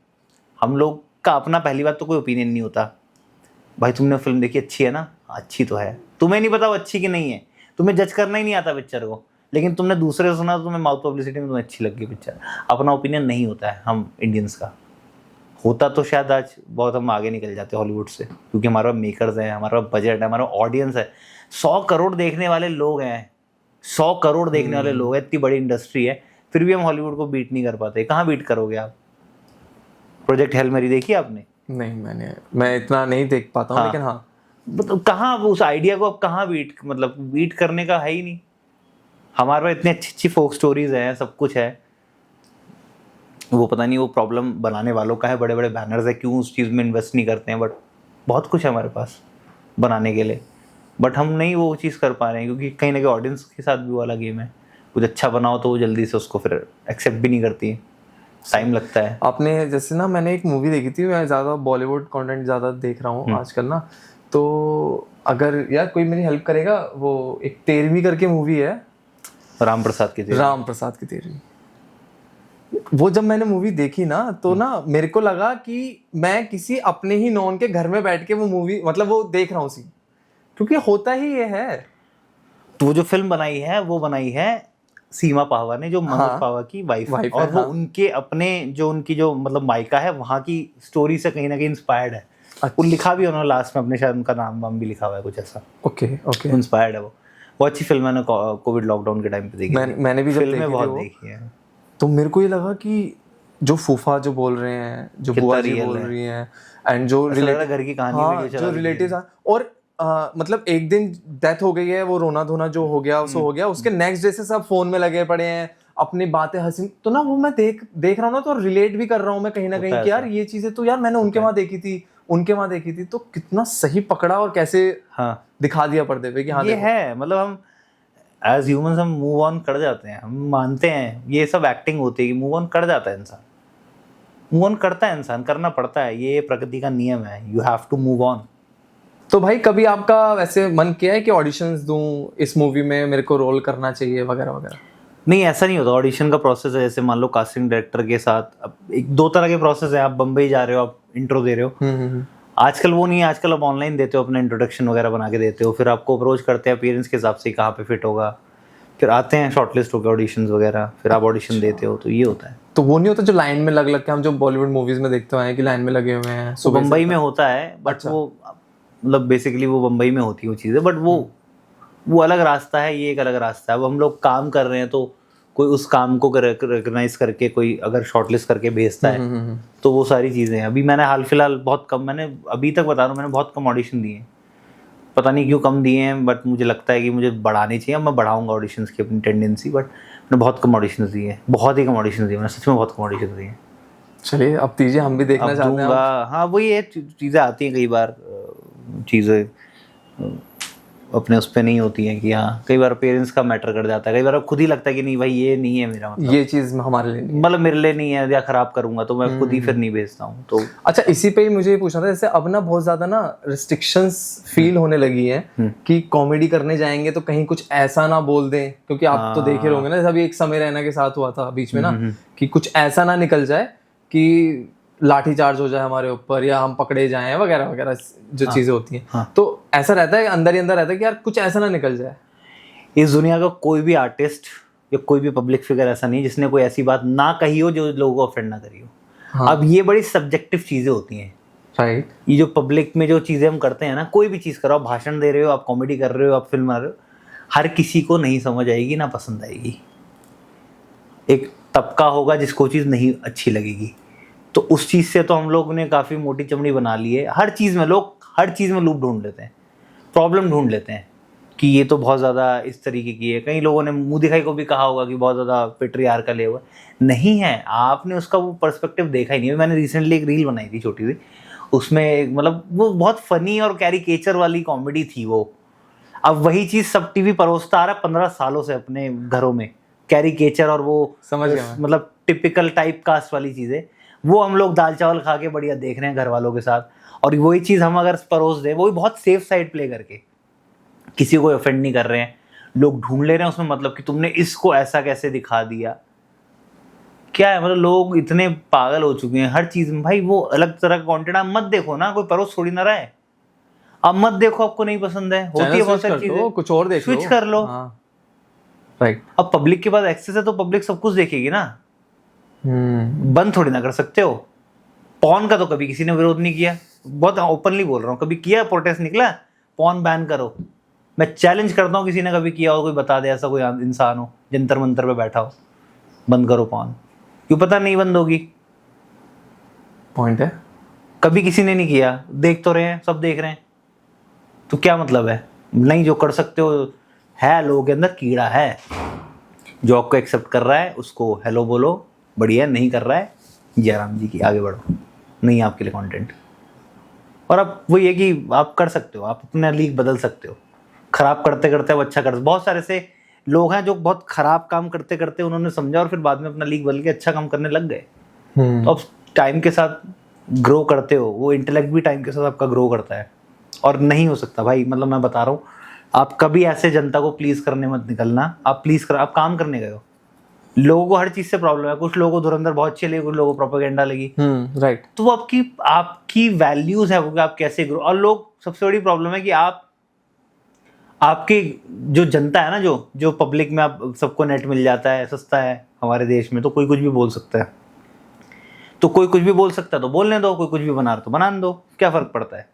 हम लोग का अपना पहली बात तो कोई ओपिनियन नहीं होता। भाई तुमने फिल्म देखी, अच्छी है ना, अच्छी तो है, तुम्हें नहीं पता वो अच्छी कि नहीं है, तुम्हें जज करना ही नहीं आता पिक्चर को, लेकिन तुमने दूसरे सुना तो तुम्हें माउथ पब्लिसिटी में तुम्हें अच्छी लगी पिक्चर। अपना ओपिनियन नहीं होता है हम इंडियंस का, होता तो शायद आज बहुत हम आगे निकल जाते हॉलीवुड से, क्योंकि हमारा मेकर्स है, हमारा बजट है, हमारा ऑडियंस है। 100 करोड़ देखने वाले लोग हैं, 100 करोड़ देखने वाले लोग हैं, इतनी बड़ी इंडस्ट्री है, फिर भी हम हॉलीवुड को बीट नहीं कर पाते। कहाँ बीट करोगे आप? प्रोजेक्ट हेल मेरी देखी आपने? नहीं, मैं इतना नहीं देख पाता हूँ, लेकिन हाँ मतलब कहाँ उस आइडिया को अब कहाँ बीट करने का है ही नहीं। हमारे पास इतनी अच्छी फोक स्टोरीज हैं, सब कुछ है, वो पता नहीं वो प्रॉब्लम बनाने वालों का है, बड़े बड़े बैनर्स है, क्यों उस चीज़ में इन्वेस्ट नहीं करते हैं। बट बहुत कुछ है हमारे पास बनाने के लिए, बट हम नहीं वो चीज़ कर पा रहे हैं, क्योंकि कहीं ना कहीं ऑडियंस के साथ भी वाला गेम है। कुछ अच्छा बनाओ तो वो जल्दी से उसको फिर एक्सेप्ट भी नहीं करती है, टाइम लगता है। आपने जैसे ना, मैंने एक मूवी देखी थी, मैं ज़्यादा बॉलीवुड कंटेंट ज़्यादा देख रहा हूँ आजकल ना, तो अगर यार कोई मेरी हेल्प करेगा, वो एक 13वीं करके मूवी है, राम प्रसाद की तेरहवीं। वो जब मैंने मूवी देखी ना, तो ना मेरे को लगा कि मैं किसी अपने ही नॉन के घर में बैठ के वो मूवी, मतलब वो देख रहा हूँ सी, क्योंकि होता ही ये है। तो वो जो फिल्म बनाई है वो बनाई है सीमा पावा ने, जो मनोज पावा की वाइफ है, और वो उनके अपने जो उनकी जो मतलब मायका है वहाँ की स्टोरी से कहीं ना कहीं इंस्पायर्ड है। वो लिखा भी उन्होंने लास्ट में अपने, शायद उनका नाम वाम भी लिखा हुआ है कुछ ऐसा। ओके इंस्पायर्ड है वो। बहुत अच्छी फिल्म मैंने कोविड लॉकडाउन के टाइम पे देखी। मैंने भी फिल्में बहुत देखी है। तो मेरे को ये लगा कि जो फूफा जो बोल रहे हैं, जो बुआ जी बोल रही हैं, एंड जो घर की कहानी जो रिलेटिव्स, और मतलब एक दिन डेथ हो गई है, वो रोना धोना जो हो गया उसको हो गया, उसके नेक्स्ट डे से सब फोन में लगे पड़े हैं, अपनी बातें हंसी, तो ना वो मैं देख रहा हूँ ना, तो रिलेट भी कर रहा हूँ मैं कहीं ना कहीं कि यार ये चीजें तो यार मैंने उनके वहां देखी थी, तो कितना सही पकड़ा और कैसे दिखा दिया पर्दे पे कि हाँ ये है। मतलब हम एज ह्यूमंस हम मूव ऑन कर जाते हैं, हम मानते हैं ये सब एक्टिंग होती है कि मूव ऑन कर जाता है इंसान, मूव ऑन करता है इंसान, करना पड़ता है, ये प्रकृति का नियम है, you have to move on. तो भाई कभी आपका वैसे मन किया है कि ऑडिशंस दूं इस मूवी में, मेरे को रोल करना चाहिए वगैरह वगैरह? नहीं, ऐसा नहीं होता। ऑडिशन का प्रोसेस है, जैसे मान लो कास्टिंग डायरेक्टर के साथ अब 2 तरह के प्रोसेस है। आप बम्बई जा रहे हो, आप इंट्रो दे रहे हो, आजकल वो नहीं है, आजकल आप ऑनलाइन देते हो, अपना इंट्रोडक्शन वगैरह बना के देते हो, फिर आपको अप्रोच करते हैं पेरेंट्स के हिसाब से कहाँ पे फिट होगा, फिर आते हैं शॉर्टलिस्ट होकर ऑडिशंस वगैरह, फिर आप ऑडिशन देते हो, तो ये होता है। तो वो नहीं होता जो लाइन में लग के हम जो बॉलीवुड मूवीज में देखते हैं कि लाइन में लगे हुए हैं? तो बम्बई में होता है, बट वो मतलब बेसिकली वो बम्बई में होती है वो चीज़ें, बट वो अलग रास्ता है, ये एक अलग रास्ता है। अब हम लोग काम कर रहे हैं तो कोई उस काम को रिकग्नाइज करके कोई अगर शॉर्टलिस्ट करके भेजता है तो वो सारी चीज़ें हैं। अभी मैंने हाल फिलहाल बहुत कम, मैंने अभी तक बता रहा हूँ, मैंने बहुत कम ऑडिशन दिए हैं, पता नहीं क्यों कम दिए हैं, बट मुझे लगता है कि मुझे बढ़ाने चाहिए। मैं बढ़ाऊंगा ऑडिशंस की अपनी टेंडेंसी, बट मैंने बहुत कम ऑडिशंस दिए हैं, बहुत ही कम ऑडिशंस दिए, मैंने सच में बहुत कम ऑडिशंस दिए हैं। चलिए अब दीजिए, हम भी देखना चाहते हैं। हाँ वही है, चीज़ें आती हैं कई बार, चीज़ें अपने उस पर नहीं होती हैं कि हाँ, कई बार पेरेंट्स का मैटर कर जाता है, कई बार अब खुद ही लगता है कि नहीं भाई ये नहीं है मेरा, मतलब ये चीज़ हमारे लिए नहीं, मतलब मेरे लिए नहीं है या खराब करूंगा, तो मैं खुद ही फिर नहीं भेजता हूँ। तो अच्छा, इसी पे ही मुझे ये पूछना था, जैसे अब ना बहुत ज्यादा ना रिस्ट्रिक्शंस फील होने लगी हैं कि कॉमेडी करने जाएंगे तो कहीं कुछ ऐसा ना बोल दें, क्योंकि आप तो देखे होंगे ना, जैसे अभी एक समय रैना के साथ हुआ था बीच में ना, कि कुछ ऐसा ना निकल जाए कि लाठी चार्ज हो जाए हमारे ऊपर या हम पकड़े जाएं वगैरह वगैरह जो चीजें होती हैं। तो ऐसा रहता है, अंदर ही अंदर रहता है कि यार कुछ ऐसा ना निकल जाए। इस दुनिया का कोई भी आर्टिस्ट या कोई भी पब्लिक फिगर ऐसा नहीं जिसने कोई ऐसी बात ना कही हो जो लोगों को ऑफेंड ना करी हो। अब ये बड़ी सब्जेक्टिव चीजें होती हैं, राइट। ये जो पब्लिक में जो चीजें हम करते हैं ना, कोई भी चीज करो, आप भाषण दे रहे हो, आप कॉमेडी कर रहे हो, आप फिल्म बना रहे हो, हर किसी को नहीं समझ आएगी ना पसंद आएगी। एक तबका होगा जिसको चीज नहीं अच्छी लगेगी, तो उस चीज़ से तो हम लोग ने काफ़ी मोटी चमड़ी बना ली है। हर चीज़ में लोग हर चीज़ में लूप ढूंढ लेते हैं, प्रॉब्लम ढूंढ लेते हैं कि ये तो बहुत ज़्यादा इस तरीके की है। कई लोगों ने मुंह दिखाई को भी कहा होगा कि बहुत ज़्यादा पेट्रियार्कल है, हुआ नहीं है, आपने उसका वो पर्सपेक्टिव देखा ही नहीं। मैंने रिसेंटली एक रील बनाई थी छोटी सी, उसमें मतलब वो बहुत फनी और कैरिकेचर वाली कॉमेडी थी वो। अब वही चीज़ सब टीवी परोसता आ रहा है 15 सालों से अपने घरों में, कैरिकेचर और वो समझ गया, मतलब टिपिकल टाइप कास्ट वाली चीज़ें, वो हम लोग दाल चावल खा के बढ़िया देख रहे हैं घर वालों के साथ। और वही चीज़ हम अगर परोस दें, वो भी बहुत सेफ साइड प्ले करके, किसी को ऑफेंड नहीं कर रहे हैं, लोग ढूंढ ले रहे हैं उसमें मतलब कि तुमने इसको ऐसा कैसे दिखा दिया, क्या है, मतलब लोग इतने पागल हो चुके हैं हर चीज़ में। भाई वो अलग तरह का कंटेंट आप मत देखो ना, कोई परोस थोड़ी ना रहा है। आप मत देखो, आपको नहीं पसंद है, होती है बहुत सारी चीजें, कुछ और देख लो, स्विच कर लो। राइट। अब पब्लिक के पास एक्सेस है तो पब्लिक सब कुछ देखेगी ना, बंद थोड़ी ना कर सकते हो। पॉन का तो कभी किसी ने विरोध नहीं किया, बहुत ओपनली बोल रहा हूँ, कभी किया प्रोटेस्ट निकला पॉन बैन करो? मैं चैलेंज करता हूँ, किसी ने कभी किया हो, कोई बता दे ऐसा कोई इंसान हो जंतर मंतर पे बैठा हो, बंद करो पॉन, क्यों पता नहीं बंद होगी? पॉइंट है, कभी किसी ने नहीं किया, देख तो रहे हैं, सब देख रहे हैं, तो क्या मतलब है? नहीं, जो कर सकते हो है, लोगों के अंदर कीड़ा है, जो आपको एक्सेप्ट कर रहा है उसको हेलो बोलो, बढ़िया, नहीं कर रहा है जयराम जी की, आगे बढ़ो, नहीं आपके लिए कंटेंट। और अब वो ये कि आप कर सकते हो, आप अपना लीग बदल सकते हो, खराब करते करते अब अच्छा कर। बहुत सारे से लोग हैं जो बहुत खराब काम करते करते उन्होंने समझा और फिर बाद में अपना लीग बदल के अच्छा काम करने लग गए। तो अब टाइम के साथ ग्रो करते हो, वो इंटेलेक्ट भी टाइम के साथ आपका ग्रो करता है, और नहीं हो सकता भाई, मतलब मैं बता रहा हूँ, आप कभी ऐसे जनता को प्लीज करने मत निकलना। आप प्लीज कर, आप काम करने गए हो, लोगों को हर चीज से प्रॉब्लम है, कुछ लोगों को धुरंधर बहुत अच्छी लगी, कुछ लोगों को प्रोपेगेंडा लगी, राइट। तो वो आपकी वैल्यूज है, वो कि आप कैसे ग्रो। और लोग, सबसे बड़ी प्रॉब्लम है कि आपकी जो जनता है ना, जो पब्लिक में, आप सबको नेट मिल जाता है, सस्ता है हमारे देश में, तो कोई कुछ भी बोल सकता है, तो कोई कुछ भी बोल सकता है, तो बोलने दो, कोई कुछ भी बना रहा तो बना दो, क्या फर्क पड़ता है?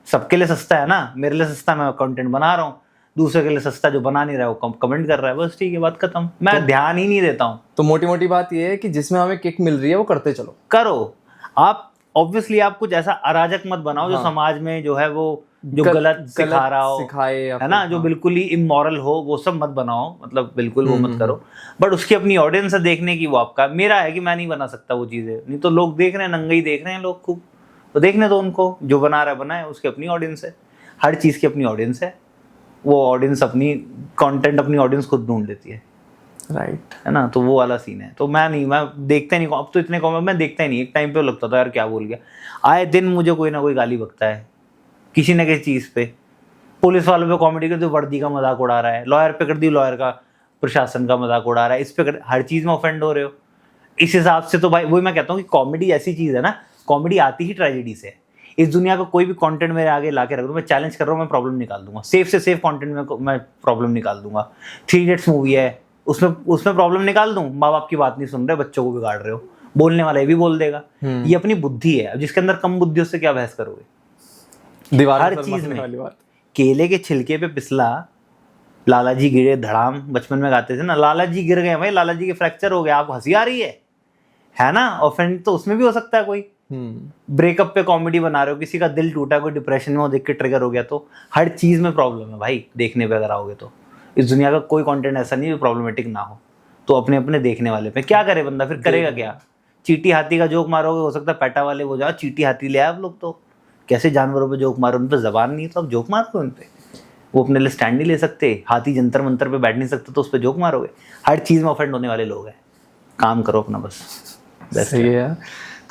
सबके लिए सस्ता है ना, मेरे लिए सस्ता, मैं कंटेंट बना रहा हूँ, दूसरे के लिए सस्ता जो बना नहीं रहा है वो कमेंट कर रहा है, बस ठीक है, बात खत्म। मैं ध्यान ही नहीं देता हूँ। तो मोटी मोटी बात ये है कि जिसमें हमें किक मिल रही है वो करते चलो, करो। आप ऑब्वियसली आप कुछ ऐसा अराजक मत बनाओ जो समाज में जो है वो जो गलत सिखा रहा हो, सिखाए, है ना, जो बिल्कुल ही इमोरल हो, वो सब मत बनाओ, मतलब बिल्कुल वो मत करो। बट उसकी अपनी ऑडियंस है देखने की, वो आपका, मेरा है कि मैं नहीं बना सकता वो चीजें, नहीं तो लोग देख रहे हैं, नंगे ही देख रहे हैं लोग खूब, तो देखने दो उनको, जो बना रहा है बनाए, उसकी अपनी ऑडियंस है, हर चीज की अपनी ऑडियंस है, वो ऑडियंस अपनी कंटेंट अपनी ऑडियंस खुद ढूंढ लेती है, राइट, है ना। तो वो वाला सीन है। तो मैं देखता ही नहीं, अब तो इतने कॉमेंट मैं देखता ही नहीं। एक टाइम पे लगता था यार क्या बोल गया, आए दिन मुझे कोई ना कोई गाली बकता है किसी न किसी चीज़ पे। पुलिस वालों पे कॉमेडी कर दी, वर्दी का मजाक उड़ा रहा है, लॉयर पे कर दी, लॉयर का, प्रशासन का मजाक उड़ा रहा है, इस पे हर चीज़ में ऑफेंड हो रहे हो। इस हिसाब से तो भाई वही मैं कहता हूँ कि कॉमेडी ऐसी चीज़ है ना, कॉमेडी आती ही ट्रेजेडी से। इस दुनिया का कोई भी कंटेंट मेरे आगे ला के रख दो, मैं चैलेंज कर रहा हूँ, मैं प्रॉब्लम निकाल दूंगा। सेफ से सेफ कंटेंट में मैं प्रॉब्लम निकाल दूंगा। 3 इडियट्स मूवी है, उसमें प्रॉब्लम निकाल दूं, माँ बाप की बात नहीं सुन रहे, बच्चों को बिगाड़ रहे हो, बोलने वाला ये भी बोल देगा। ये अपनी बुद्धि है। अब जिसके अंदर कम बुद्धि, उससे क्या बहस करोगे? दीवार हर पर चीज मारने में। वाली बात। केले के छिलके पे पिसला, लाला जी गिरे धड़ाम, बचपन में गाते थे ना, लाला जी गिर गए भाई, लाला जी के फ्रैक्चर हो गया, आपको हंसी आ रही है ना? ऑफेंड तो उसमें भी हो सकता है कोई। ब्रेकअप पे कॉमेडी बना रहे हो, किसी का दिल टूटा, कोई डिप्रेशन में हो, देख के ट्रिगर हो गया, तो हर चीज में प्रॉब्लम है भाई। देखने पे अगर आओगे तो इस दुनिया का कोई कंटेंट ऐसा नहीं जो प्रॉब्लमेटिक ना हो। तो अपने अपने देखने वाले पे क्या करे बंदा, फिर करेगा क्या? चींटी हाथी का जोक मारोगे, हो सकता है पैटा वाले वो जाओ चींटी हाथी ले आए आप लोग, तो कैसे जानवरों पे जोक मारो? उन पे जबान नहीं है तो आप जोक मारोगे उन पे? वो अपने लिए स्टैंड नहीं ले सकते, हाथी जंतर मंतर पे बैठ नहीं सकते, तो उस पर जोक मारोगे? हर चीज में ऑफेंड होने वाले लोग हैं। काम करो अपना बस। सही है।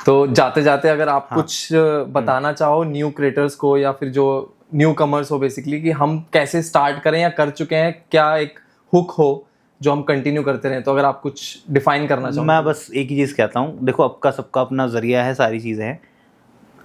तो जाते जाते अगर आप कुछ बताना चाहो न्यू क्रिएटर्स को, या फिर जो न्यू कमर्स हो बेसिकली, कि हम कैसे स्टार्ट करें या कर चुके हैं, क्या एक हुक हो जो हम कंटिन्यू करते रहें, तो अगर आप कुछ डिफाइन करना चाहो। मैं बस एक ही चीज़ कहता हूँ, देखो आपका सबका अपना जरिया है, सारी चीज़ें हैं,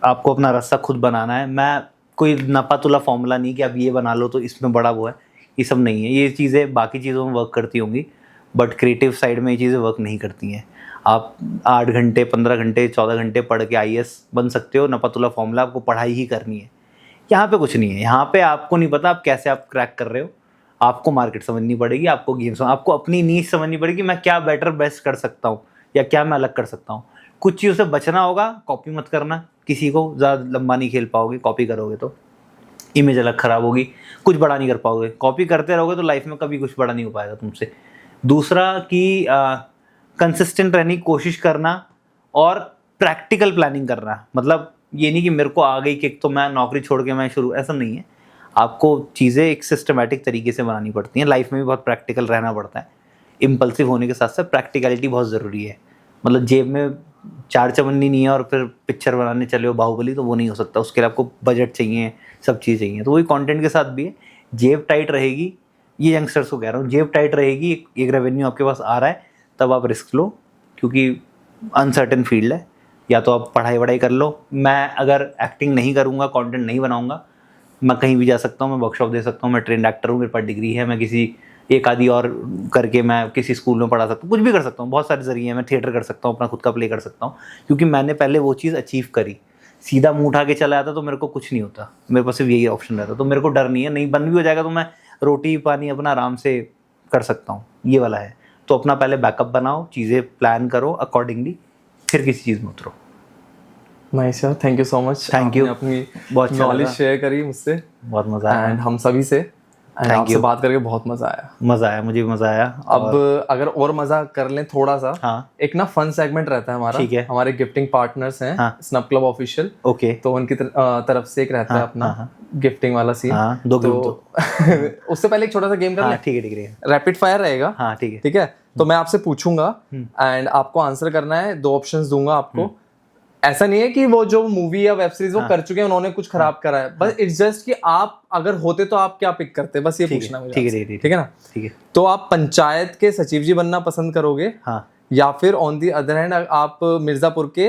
आपको अपना रास्ता खुद बनाना है। मैं कोई नपातुला फॉर्मूला नहीं कि आप ये बना लो तो इसमें बड़ा वो है, ये सब नहीं है। ये चीज़ें बाकी चीज़ों में वर्क करती होंगी, बट क्रिएटिव साइड में ये चीज़ें वर्क नहीं करती हैं। आप 8 घंटे 15 घंटे 14 घंटे पढ़ के IAS बन सकते हो, नपातुला फॉर्मूला आपको पढ़ाई ही करनी है। यहाँ पे कुछ नहीं है, यहाँ पे आपको नहीं पता आप कैसे आप क्रैक कर रहे हो, आपको मार्केट समझनी पड़ेगी, आपको गेम आपको अपनी नीश समझनी पड़ेगी, मैं क्या बेटर बेस्ट कर सकता हूँ या क्या मैं अलग कर सकता हूँ। कुछ चीज़ों से बचना होगा, कॉपी मत करना, किसी को ज़्यादा लंबा नहीं खेल पाओगे, कॉपी करोगे तो इमेज अलग ख़राब होगी, कुछ बड़ा नहीं कर पाओगे। कॉपी करते रहोगे तो लाइफ में कभी कुछ बड़ा नहीं हो पाएगा तुमसे। दूसरा कि कंसिस्टेंट रहने की कोशिश करना और प्रैक्टिकल प्लानिंग करना। मतलब ये नहीं कि मेरे को आ गई किक तो मैं नौकरी छोड़ के मैं शुरू, ऐसा नहीं है। आपको चीज़ें एक सिस्टमेटिक तरीके से बनानी पड़ती हैं। लाइफ में भी बहुत प्रैक्टिकल रहना पड़ता है। इम्पल्सिव होने के साथ साथ प्रैक्टिकलिटी बहुत ज़रूरी है। मतलब जेब में 4 चवन्नी नहीं है और फिर पिक्चर बनाने चले हो बाहुबली, तो वो नहीं हो सकता। उसके लिए आपको बजट चाहिए, सब चीज़ चाहिए। तो वही कंटेंट के साथ भी है, जेब टाइट रहेगी, ये यंगस्टर्स को कह रहा हूँ, जेब टाइट रहेगी, एक रेवेन्यू आपके पास आ रहा है, तब आप रिस्क लो, क्योंकि अनसर्टेन फील्ड है। या तो आप पढ़ाई वढ़ाई कर लो। मैं अगर एक्टिंग नहीं करूँगा, कंटेंट नहीं बनाऊँगा, मैं कहीं भी जा सकता हूँ, मैं वर्कशॉप दे सकता हूँ, मैं ट्रेंड एक्टर हूँ, मेरे पास डिग्री है, मैं किसी एक आधी और करके मैं किसी स्कूल में पढ़ा सकता हूँ, कुछ भी कर सकता हूँ। बहुत सारे जरिए हैं, मैं थिएटर कर सकता हूँ, अपना खुद का प्ले कर सकता हूँ, क्योंकि मैंने पहले वो चीज़ अचीव करी। सीधा मुँह उठा के चला जाता तो मेरे को कुछ नहीं होता, मेरे पास सिर्फ यही ऑप्शन रहता। तो मेरे को डर नहीं है, नहीं बंद भी हो जाएगा तो मैं रोटी पानी अपना आराम से कर सकता हूँ, ये वाला है। तो अपना पहले बैकअप बनाओ, चीज़ें प्लान करो अकॉर्डिंगली, फिर किसी चीज़ में उतरो। नाइस यार, thank you so much. Thank you, अपनी बहुत नॉलेज शेयर करी मुझसे, बहुत मज़ा आया एंड हम सभी से। एंड आपसे बात करके बहुत मजा आया। मज़ा आया, मुझे भी मज़ा आया। अब अगर और मजा कर लें थोड़ा सा, हाँ, एक ना फन सेगमेंट रहता है हमारा। ठीक है। हमारे गिफ्टिंग पार्टनर्स हैं, हाँ। स्नप क्लब ऑफिशियल, ओके, तो उनकी तरफ से एक रहता है अपना गिफ्टिंग वाला सीन। हाँ, दो तो उससे पहले एक छोटा सा गेम कर लें। ठीक है, ठीक है, रैपिड फायर रहेगा। हाँ ठीक है। ठीक है, तो मैं आपसे पूछूंगा एंड आपको आंसर करना है। 2 ऑप्शंस दूंगा आपको। ऐसा नहीं है कि वो जो मूवी या वेब सीरीज वो कर चुके हैं उन्होंने कुछ खराब करा है, बस इट्स जस्ट कि आप अगर होते तो आप क्या पिक करते, बस ये पूछना मुझे। ठीक है, ठीक है ना? ठीक है। तो आप पंचायत के सचिव जी बनना पसंद करोगे, हाँ, या फिर ऑन दी अदर हैंड आप मिर्जापुर के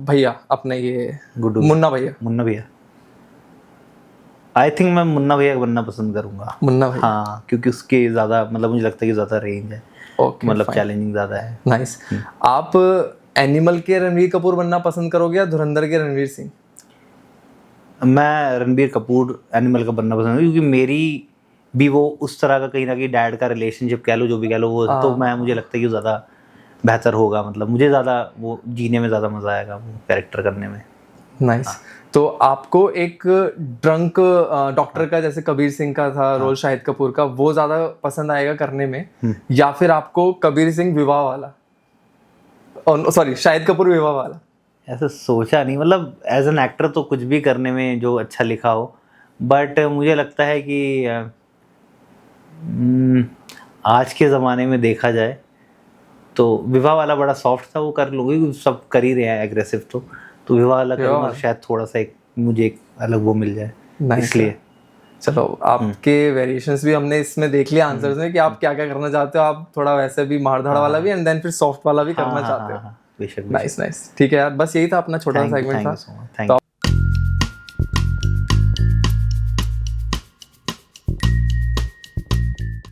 भैया, अपने ये गुड्डू, मुन्ना भैया? मुन्ना भैया, आई थिंक मैं मुन्ना भैया बनना पसंद करूंगा। मुन्ना भैया, हाँ, क्योंकि उसके ज़्यादा मतलब मुझे लगता है कि ज़्यादा रेंज है, ओके, मतलब चैलेंजिंग ज़्यादा है। नाइस। आप एनिमल के रणवीर कपूर बनना पसंद करोगे या धुरंधर के रणवीर सिंह? मैं रणबीर कपूर एनिमल का बनना पसंद करूंगा, क्योंकि मेरी भी वो उस तरह का कहीं ना कहीं डैड का रिलेशनशिप कह लो, जो भी कह लो, वो तो मैं मुझे लगता है कि ज़्यादा बेहतर होगा। मतलब मुझे ज़्यादा वो जीने में ज़्यादा मज़ा आएगा, वो कैरेक्टर करने में। नाइस। तो आपको एक ड्रंक डॉक्टर का, जैसे कबीर सिंह का था रोल शाहिद कपूर का, वो ज्यादा पसंद आएगा करने में, या फिर आपको कबीर सिंह विवाह वाला, सॉरी शाहिद कपूर विवाह वाला? ऐसा सोचा नहीं, मतलब एज एन एक्टर तो कुछ भी करने में जो अच्छा लिखा हो, बट मुझे लगता है कि आज के ज़माने में देखा जाए तो विवाह वाला बड़ा सॉफ्ट था, वो कर लूँगी, सब कर ही रहे हैं एग्रेसिव, तो विवाह वाला करूँगा, शायद थोड़ा सा मुझे एक अलग वो मिल जाए, इसलिए। चलो, आपके वेरिएशंस भी हमने इसमें देख लिया आंसर्स में कि आप क्या क्या करना चाहते हो। आप थोड़ा वैसे भी मारधाड़ वाला भी एंड देन फिर सॉफ्ट वाला भी करना चाहते हो। बेशक। नाइस नाइस, ठीक है यार, बस यही था अपना छोटा सा सेगमेंट था।